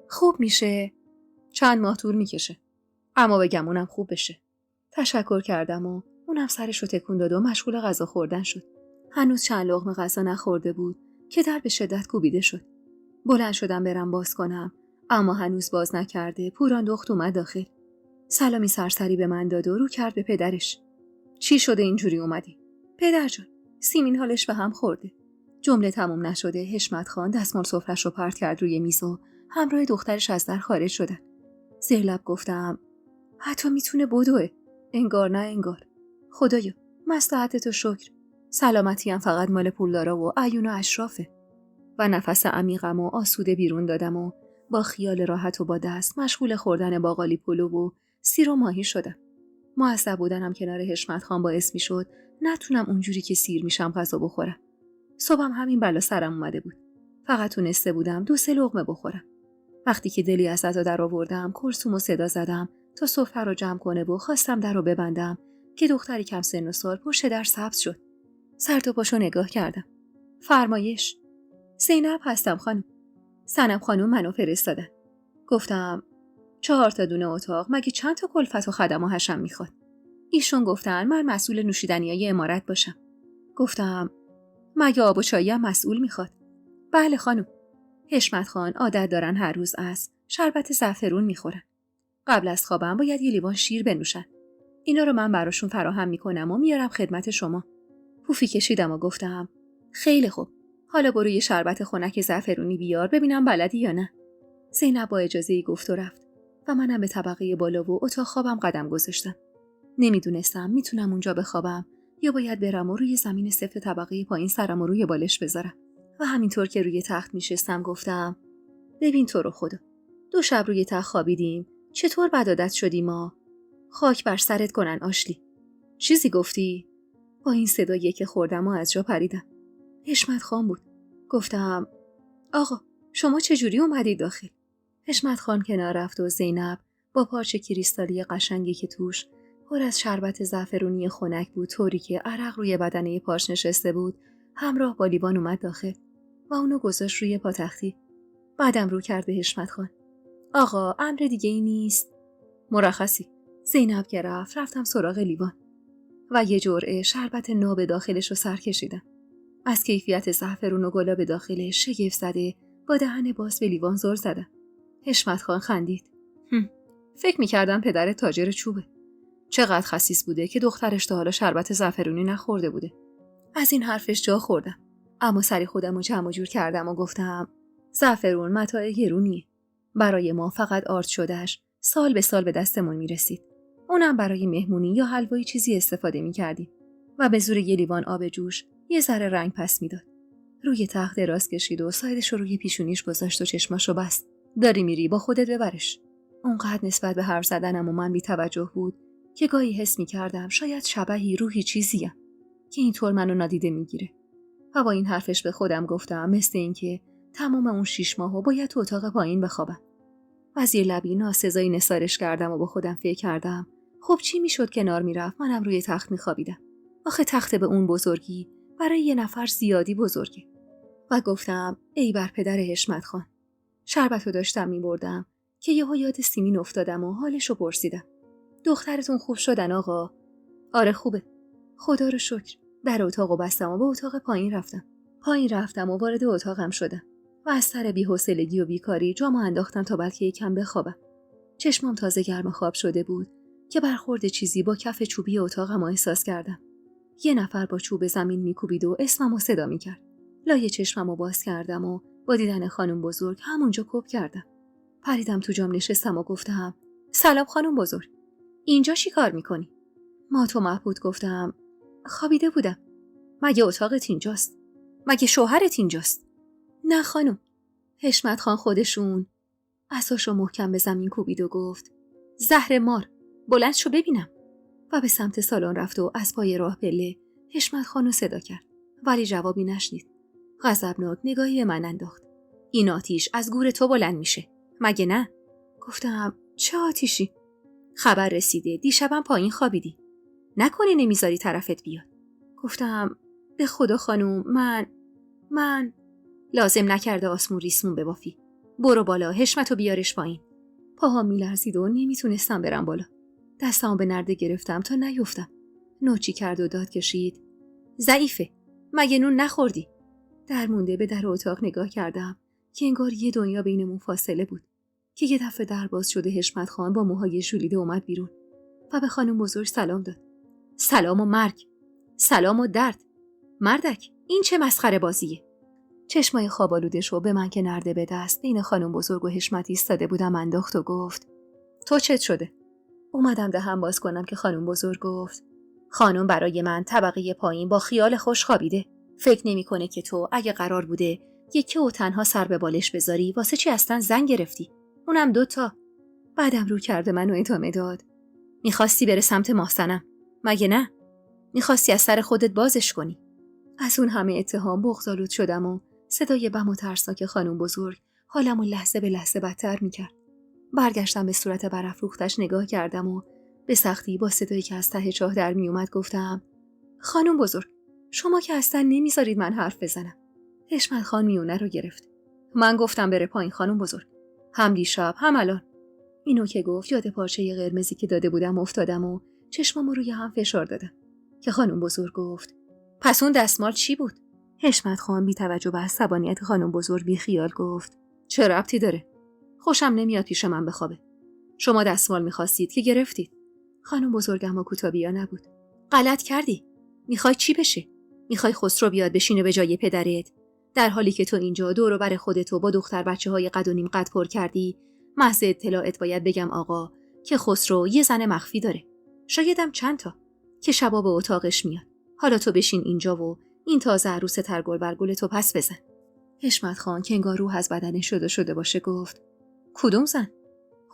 S1: خوب میشه. چند ماه طول میکشه اما بگم اونم خوب بشه. تشکر کردم و اونم سرش رو تکون داد و مشغول غذا خوردن شد. هنوز چند لقمه غذا نخورده بود که در به شدت کوبیده شد. بلند شدم برم باز کنم اما هنوز باز نکرده پوران دخت اومد داخل. سلامی سرسری به من داد و رو کرد به پدرش. چی شده اینجوری اومدی؟ پدر جان، سیمین حالش به هم خورده. جمله تموم نشده حشمت خان دستمال سفرش رو پرت کرد روی میز و همراه دخترش از در خارج شدن. زیر لب گفتم حتی میتونه بدوه. انگار نه انگار. خدایا مصلحتتو شکر. سلامتی هم فقط مال پولدارا و عیون و اشرافه. و نفس عمیقم و آسوده بیرون دادم و با خیال راحت و با دست مشغول خوردن باقالی پلو و سیر و ماهی شدم. مؤدب بودنم کنار حشمت خان باعث میشد نتونم اونجوری که سیر میشم غذا بخورم. صبحم همین بلا سرم اومده بود. فقط تونسته بودم 2-3 لقمه بخورم. وقتی که دلی از عزا در آوردم کلثومو صدا زدم تا سفره رو جمع کنه و خواستم در رو ببندم که دختری کم سن و سال پشت در سبز شد. سر تا پاشو نگاه کردم. فرمایش. زینب هستم خانم. صنم خانم منو فرستادن. گفتم 4 تا دونه اتاق مگه چند تا کلفت و خدم و حشم میخواد؟ ایشون گفتن من مسئول نوشیدنیای امارت باشم. گفتم مگه آب و چایی هم مسئول میخواد؟ بله خانم. حشمت خان عادت دارن هر روز شربت زعفرون میخورن. قبل از خوابم باید یه لیوان شیر بنوشن. اینا رو من براشون فراهم میکنم و میارم خدمت شما. پوفی کشیدم و گفتم خیلی خوب. حالا برو یه شربت خنک زعفرونی بیار ببینم بلدی یا نه. زینب با اجازه‌ای گفت و رفت و منم به طبقه بالا و اتاق خوابم قدم گذاشتم. نمیدونستم میتونم اونجا بخوابم یا باید برم و روی زمین سفت طبقه پایین سرم روی بالش بذارم. و همینطور که روی تخت میشستم گفتم ببین تو رو خدا 2 شب روی تخت خوابیدیم چطور بد عادت شدیم ما؟ خاک بر سرت کنن آشلی. چیزی گفتی؟ با این صدایی که خوردم و از جا پریدم. حشمت خان بود. گفتم آقا شما چجوری اومدید داخل؟ حشمت خان کنار رفت و زینب با پارچه کریستالی قشنگی که توش پر از شربت زعفرونی خنک بود طوری که عرق روی بدنه پارچ نشسته بود همراه با لیوان اومد داخل و اونو گذاشت روی پاتختی. بعدم رو کرد به حشمت خان. آقا امر دیگه ای نیست؟ مرخصی. زینب که رفتم سراغ لیوان و یه جرعه شربت ناب داخلش رو سر کشیدم. از کیفیت زعفرون و گلاب داخلش شگفت زده با دهن باز به لیوان زل زدم. حشمت خان خندید. فکر می‌کردم پدر تاجر چوبه. چقدر خسیس بوده که دخترش تا حالا شربت زعفرونی نخورده بوده. از این حرفش جا خوردم. اما سری خودم رو جمع جور کردم و گفتم زعفرون متاع گرونیه. برای ما فقط آرد شدهش سال به سال به دستمون میرسید. اونم برای مهمونی یا حلوایی چیزی استفاده می‌کردیم. و به زور یه لیوان آب جوش یه ذره رنگ پس میداد. روی تخت دراز کشید و سایدش رو روی پیشونیش گذاشت و چشماشو بست. داری میری، با خودت ببرش. اونقدر نسبت به حرف زدنم و من بی توجه بود که گاهی حس می‌کردم شاید شبحی روحی چیزیم که اینطور منو نادیده میگیره. و با این حرفش به خودم گفتم مثل این که تمام اون 6 ماهو باید تو اتاق پایین بخوابم. و زیر لبی ناسزایی نثارش کردم و با خودم فکر کردم خب چی میشد کنار میرفت منم روی تخت میخوابیدم. آخه تخت به اون بزرگی برای یه نفر زیادی بزرگه. و گفتم ای بر پدر حشمت خان. شربتو داشتم میبردم که یهو یاد سیمین افتادم و حالشو پرسیدم. دخترتون خوب شدن آقا؟ آره خوبه. خدا رو شکر. در اتاقو بستم و به اتاق پایین رفتم و وارد اتاقم شدم و از سر بی‌حوصلگی و بیکاری جامو انداختم تا بلکه یکم بخوابم. چشمم تازه گرم خواب شده بود که برخورد چیزی با کف چوبی اتاقم احساس کردم. یه نفر با چوب زمین میکوبید و اسممو صدا میکرد. لای چشممو باز کردم و با دیدن خانم بزرگ همونجا کپ کردم. پریدم تو جام نشستم و گفتم سلام خانم بزرگ. اینجا چی کار میکنی؟ مات و مبهوت گفتم خوابیده بودم. مگه اتاقت اینجاست؟ مگه شوهرت اینجاست؟ نه خانم. حشمت خان خودشون عصاشو محکم به زمین کوبید و گفت زهر مار، بلند شو ببینم. و به سمت سالن رفت و از پای راه پله حشمت خانو صدا کرد ولی جوابی نشنید. غضبناک نگاهی به من انداخت. این آتیش از گور تو بلند میشه مگه نه؟ گفتم چه آتیشی؟ خبر رسیده دیشبم پایین خوابیدی. نکنه نمیذاری طرفت بیاد. گفتم به خدا خانوم من لازم نکرده آسمون ریسمون ببافی. برو بالا، حشمتو بیارش پایین. پاهام میلرزید و نمیتونستم برم بالا. دستمو به نرده گرفتم تا نیفتم. نوچی کرد و داد کشید. ضعیفه. مگه نون نخوردی؟ درمونده به در اتاق نگاه کردم که انگار یه دنیا بینمون فاصله بود که یه دفعه در باز شده حشمت خان با موهای ژولیده اومد بیرون و به خانم بزرگ سلام داد. سلام و مرگ. سلام و درد. مردک این چه مسخره بازیه؟ چشمای خوابالودشو به من که نرده به دست بین خانم بزرگ و حشمت ایستاده بودم انداخت و گفت تو چت شده؟ اومدم دهن باز کنم که خانم بزرگ گفت خانم برای من طبقه پایین با خیال خوش خوابیده. فکر نمی‌کنه که تو اگه قرار بوده یکی و تنها سر به بالش بذاری واسه چی اصلا زن گرفتی؟ اونم 2 تا. بعدم رو کرده منو ادامه داد. می‌خواستی بره سمت محسنم مگه نه؟ می‌خواستی از سر خودت بازش کنی. از اون همه اتهام بغض‌آلود شدم و صدای بم و ترسناک خانم بزرگ حالمو لحظه به لحظه بدتر می‌کرد. برگشتم به صورت برافروختش نگاه کردم و به سختی با صدایی که از ته چاه در میومد گفتم خانم بزرگ شما که اصلا نمیذارید من حرف بزنم. حشمت خان میونه رو گرفت. من گفتم بره پایین خانم بزرگ. هم دیشب هم الان. اینو که گفت یاد پارچه قرمزی که داده بودم افتادم و چشمامو روی هم فشار دادم که خانم بزرگ گفت پس اون دستمال چی بود؟ حشمت خان بی توجه به عصبانیت خانم بزرگ بی خیال گفت چه ربطی داره؟ خوشم نمیاد پیش من بخوابه. شما دستمال میخواستید که گرفتید. خانم بزرگم و کوتابیا نبود. غلط کردی. میخوای چی بشه؟ میخوای خسرو بیاد بشینه به جای پدرت؟ در حالی که تو اینجا دور و بر خودتو با دختر بچه‌های قد و نیم قد پر کردی. محض اطلاعت باید بگم آقا که خسرو یه زن مخفی داره. شایدم چند تا که شبا به اتاقش میاد. حالا تو بشین اینجا و این تازه عروس ترگل برگل تو پس بزن. حشمت خان که انگار روح از بدنش شده باشه گفت کدوم زن؟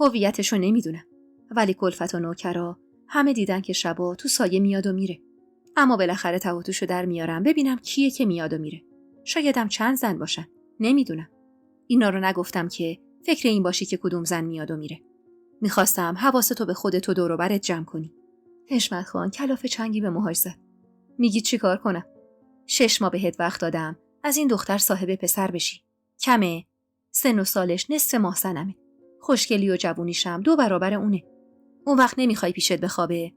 S1: هویتشو نمیدونم ولی کلفت و نوکرا همه دیدن که شبا تو سایه میاد و میره. اما بالاخره تهاتوشو در میارم ببینم کیه که میاد و میره. شایدم چند زن باشن. نمیدونم. اینا رو نگفتم که فکر این باشی که کدوم زن میاد و میره. میخواستم حواستو به خودت و دور و برت جمع کنی. حشمت خان کلاف چنگی به موهاش زد. میگی چی کار کنم؟ 6 ماه بهت وقت دادم از این دختر صاحب پسر بشی. کمه. سن و سالش نصف محسنمه. خوشگلی و جوونیشم 2 برابر اونه. اون وقت نمیخوای پیشت بخوابه؟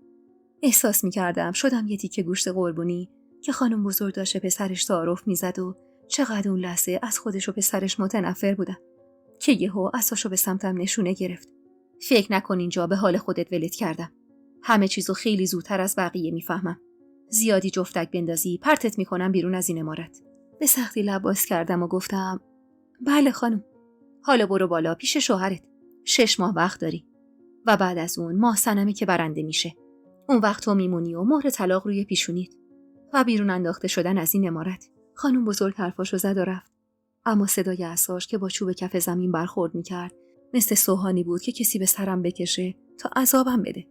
S1: احساس میکردم شدم یه تیکه گوشت قربونی که خانم بزرگ داشته پسرش تعارف میزد و چقدر اون لحظه از خودش و پسرش متنفر بودم که یهو عصاشو به سمتم نشونه گرفت. فکر نکن اینجا به حال خودت ولت کردم. همه چیزو خیلی زودتر از بقیه میفهمم. زیادی جفتک بندازی پرتت میکنم بیرون از این عمارت. به سختی لب باز کردم و گفتم بله خانم. حالا برو بالا پیش شوهرت. 6 ماه وقت داری و بعد از اون ماه سنمی که برنده میشه. اون وقت تو میمونی و مهر طلاق روی پیشونیت. و بیرون انداخته شدن از این عمارت. خانم بزرگ حرفاشو زد و رفت. اما صدای عصاش که با چوب کف زمین برخورد میکرد مثل سوهانی بود که کسی به سرم بکشه تا عذابم بده.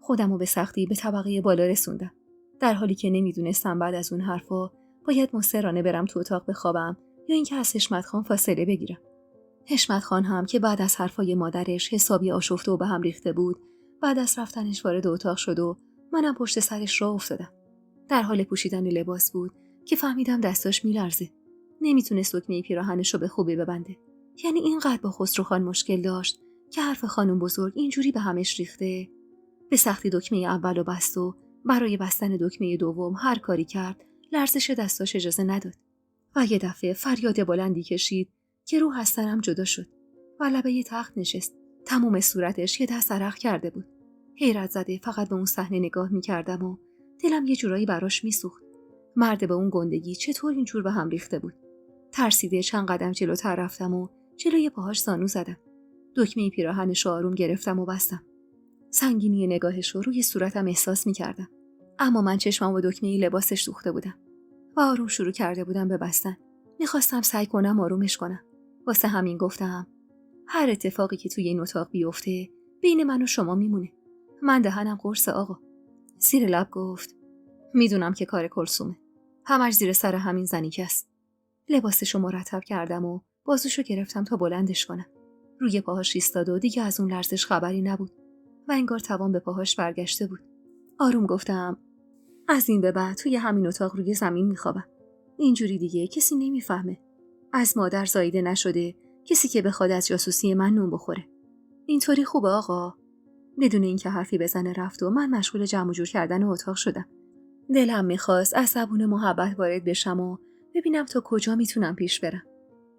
S1: خودمو به سختی به طبقه بالا رسوندم، در حالی که نمیدونستم بعد از اون حرفا باید مصرانه برم تو اتاق بخوابم یا اینکه از حشمت خان فاصله بگیرم. حشمت خان هم که بعد از حرفای مادرش حسابی آشفته و به هم ریخته بود، بعد از رفتنش وارد اتاق شد و منم پشت سرش راه افتادم. در حال پوشیدن لباس بود که فهمیدم دستاش میلرزه. نمیتونست دکمه پیراهنش رو به خوبی ببنده. یعنی اینقدر با خسروخان مشکل داشت که حرف خانم بزرگ اینجوری به همش ریخته. به سختی دکمه اولو بست و برای بستن دکمه دوم هر کاری کرد لرزش دستاش اجازه نداد و یه دفعه فریاد بلندی کشید که روح از سرم جدا شد و لبه تخت نشست. تمام صورتش یه دست عرق کرده بود. حیرت زده فقط به اون صحنه نگاه می‌کردم و دلم یه جورایی براش میسوخت. مرد به اون گندگی چطور اینجور به هم ریخته بود؟ ترسیده چند قدم جلوتر رفتم و جلوی پاهاش زانو زدم. دکمه پیراهنش رو آروم گرفتم و بستم. سنگینی نگاهش رو روی صورتم احساس می‌کردم. اما من چشمم با دکمه لباسش دوخته بودم و آروم شروع کرده بودم به بستن. می‌خواستم سعی کنم آرومش کنم. واسه همین گفتم هر اتفاقی که توی این اتاق بیفته بین من و شما میمونه. من دهنم قرص آقا. زیر لب گفت میدونم که کار کلثومه. همش زیر سر همین زنیکه است. لباسشو مرتب کردم و بازوشو گرفتم تا بلندش کنم. روی پاهاش ایستاد و دیگه از اون لرزش خبری نبود و انگار توان به پاهاش برگشته بود. آروم گفتم از این به بعد توی همین اتاق روی زمین میخوابم. اینجوری دیگه کسی نمیفهمه. از مادر زایده نشده کسی که بخواد از جاسوسی من نون بخوره. اینطوری خوبه آقا؟ بدون اینکه حرفی بزنه رفت و من مشغول جمع جور کردن اتاق شدم. دلم میخواست از زبون محبت وارد بشم و ببینم تا کجا میتونم پیش برم.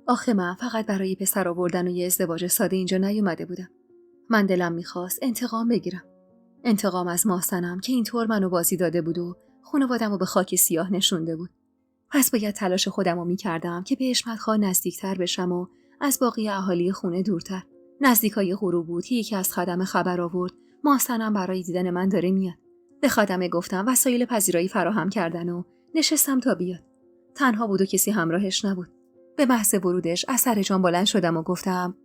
S1: آخه من فقط برای پسر آوردن و یه ازدواج ساده اینجا نیومده بودم. من دلم میخواست انتقام بگیرم. انتقام از محسنم که اینطور منو بازی داده بود و خانوادمو به خاک سیاه نشونده بود. پس باید تلاش خودمو میکردم که به حشمت خان نزدیکتر بشم و از باقی اهالی خونه دورتر. نزدیکای غروب بود که یکی از خدمه خبر آورد محسنم برای دیدن من داره میاد. به خدمه گفتم وسایل پذیرایی فراهم کردن و نشستم تا بیاد. تنها بود و کسی همراهش نبود. به محض ورودش از سر جام بلند شدم و گفتم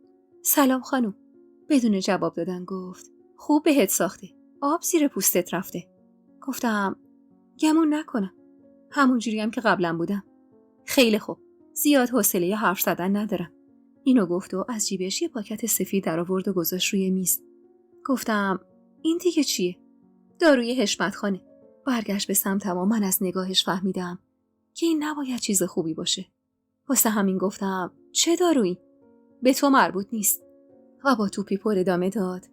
S1: سلام خانم. بدون جواب دادن گفت خوب بهت ساخته. آب زیر پوستت رفته. گفتم گمون نکنم. همونجوری هم که قبلا بودم. خیلی خوب. زیاد حوصله حرف زدن ندارم. اینو گفت و از جیبش یه پاکت سفید در آورد و گذاشت روی میز. گفتم این دیگه چیه؟ داروی حشمت خانه. برگشت به سمتم و من از نگاهش فهمیدم که این نباید چیز خوبی باشه. واسه همین گفتم چه دارویی؟ به تو مربوط نیست. و با توپی پر ادامه داد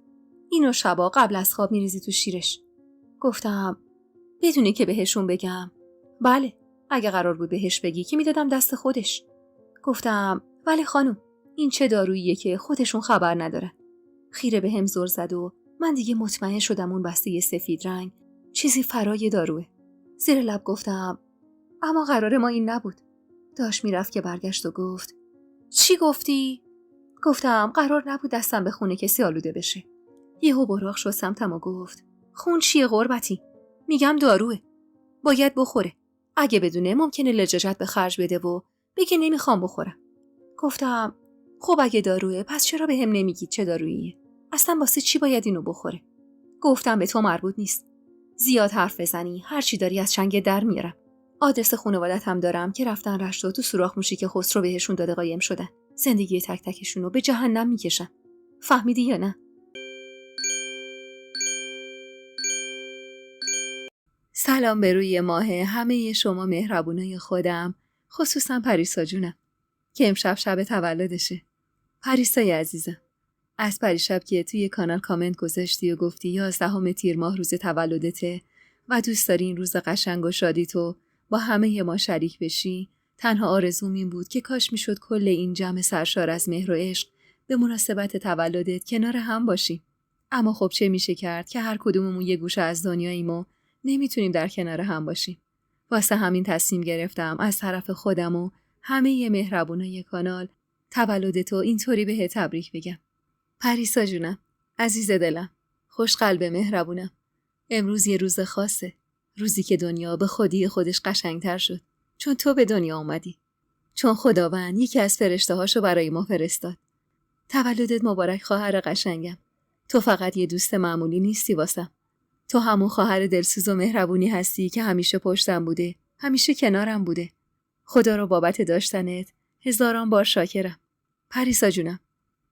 S1: اینو شبا قبل از خواب میریزی تو شیرش. گفتم بدونه که بهشون بگم؟ بله، اگه قرار بود بهش بگی که میدادم دست خودش. گفتم ولی خانم این چه داروییه که خودشون خبر نداره. خیره به هم زل زد و من دیگه مطمئن شدم اون بسته سفید رنگ چیزی فرای داروه. زیر لب گفتم اما قرار ما این نبود. داشت میرفت که برگشت و گفت چی گفتی؟ گفتم قرار نبود دستم به خونه کسی آلوده بشه. یهو براق شد سمتم و گفت خون چیه قربتی؟ میگم داروه. باید بخوره. اگه بدونه ممکنه لجاجت به خرج بده و بگه نمیخوام بخورم. گفتم خب اگه داروه پس چرا به هم نمیگید چه داروییه؟ اصلا واسه چی باید اینو بخوره؟ گفتم به تو مربوط نیست. زیاد حرف بزنی هر چی داری از چنگ در میارم. آدرس خانوادت هم دارم که رفتن رشت و تو سوراخ موشی که خسرو بهشون داده قایم شدن. زندگی تک تکشون رو به جهنم میکشن. فهمیدی یا نه؟ سلام به روی ماه همه شما مهربونای خودم، خصوصا پریسا جونم که امشب شب تولدشه. پریسای عزیزم، از پریشب که توی کانال کامنت گذاشتی و گفتی 11 تیر ماه روز تولدته و دوست داری این روز قشنگ و شادی تو با همه ما شریک بشی، تنها آرزوم این بود که کاش میشد کل این جمع سرشار از مهر و عشق به مناسبت تولدت کنار هم باشیم. اما خب چه میشه کرد که هر کدوممون یه گوشه از دنیاییم و نمیتونیم در کنار هم باشیم. واسه همین تصمیم گرفتم از طرف خودم و همه مهربونای کانال تولدتو اینطوری بهت تبریک بگم. پریسا جونم، عزیز دلم، خوش قلب مهربونم. امروز یه روز خاصه روزی که دنیا به خودی خودش قشنگتر شد، چون تو به دنیا اومدی. چون خداوند یکی از فرشته‌هاشو برای ما فرستاد. تولدت مبارک خواهر قشنگم. تو فقط یه دوست معمولی نیستی واسم. تو همون خواهر دلسوز و مهربونی هستی که همیشه پشتم بوده، همیشه کنارم بوده. خدا رو بابت داشتنت هزاران بار شاکرم. پریسا جونم،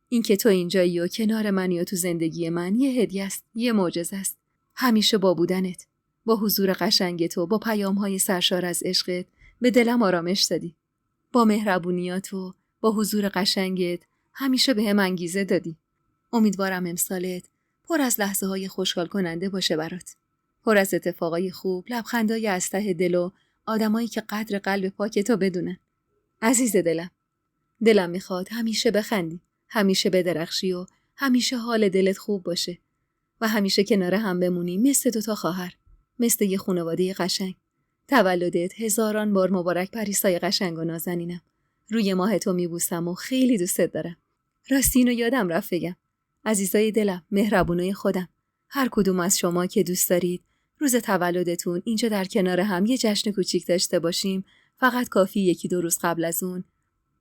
S1: این که تو اینجایی و کنار منی و تو زندگی من یه هدیه است، یه معجزه است. همیشه با بودنت، با حضور قشنگ تو، با پیام‌های سرشار از عشقت به دلم آرامش دادی. با مهربونیات و با حضور قشنگت همیشه بهم انگیزه دادی. امیدوارم امسالت پر از لحظه‌های خوشحال کننده باشه برات. پر از اتفاقای خوب، لبخندای از ته دل و آدمایی که قدر قلب پاک تو بدونن. عزیز دلم میخواد همیشه بخندی، همیشه بدرخشی و همیشه حال دلت خوب باشه و همیشه کنار هم بمونی مثل دوتا خواهر، مثل یه خانواده قشنگ. تولدت هزاران بار مبارک پریسای قشنگ و نازنینم. روی ماه تو میبوسم و خیلی دوستت دارم. راستی اینو یادم رفت بگم. عزیزای دلم، مهربونای خودم، هر کدوم از شما که دوست دارید روز تولدتون اینجا در کنار هم یه جشن کوچیک داشته باشیم، فقط کافی 1-2 روز قبل از اون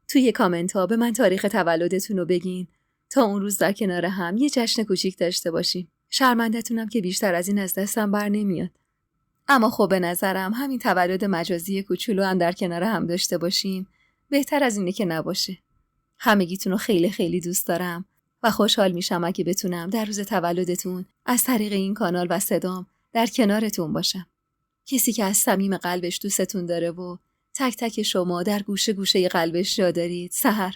S1: توی کامنت ها به من تاریخ تولدتون رو بگین تا اون روز در کنار هم یه جشن کوچیک داشته باشیم. شرمنده‌تونم که بیشتر از این از دستم بر نمیاد. اما خب به نظرم همین تولد مجازی کوچولو هم در کنار هم داشته باشیم بهتر از اینه که نباشه. همگیتون رو خیلی خیلی دوست دارم و خوشحال میشم اگه بتونم در روز تولدتون از طریق این کانال و صدام در کنارتون باشم. کسی که از صمیم قلبش دوستتون داره و تک تک شما در گوشه گوشه قلبش جا دارید. سحر.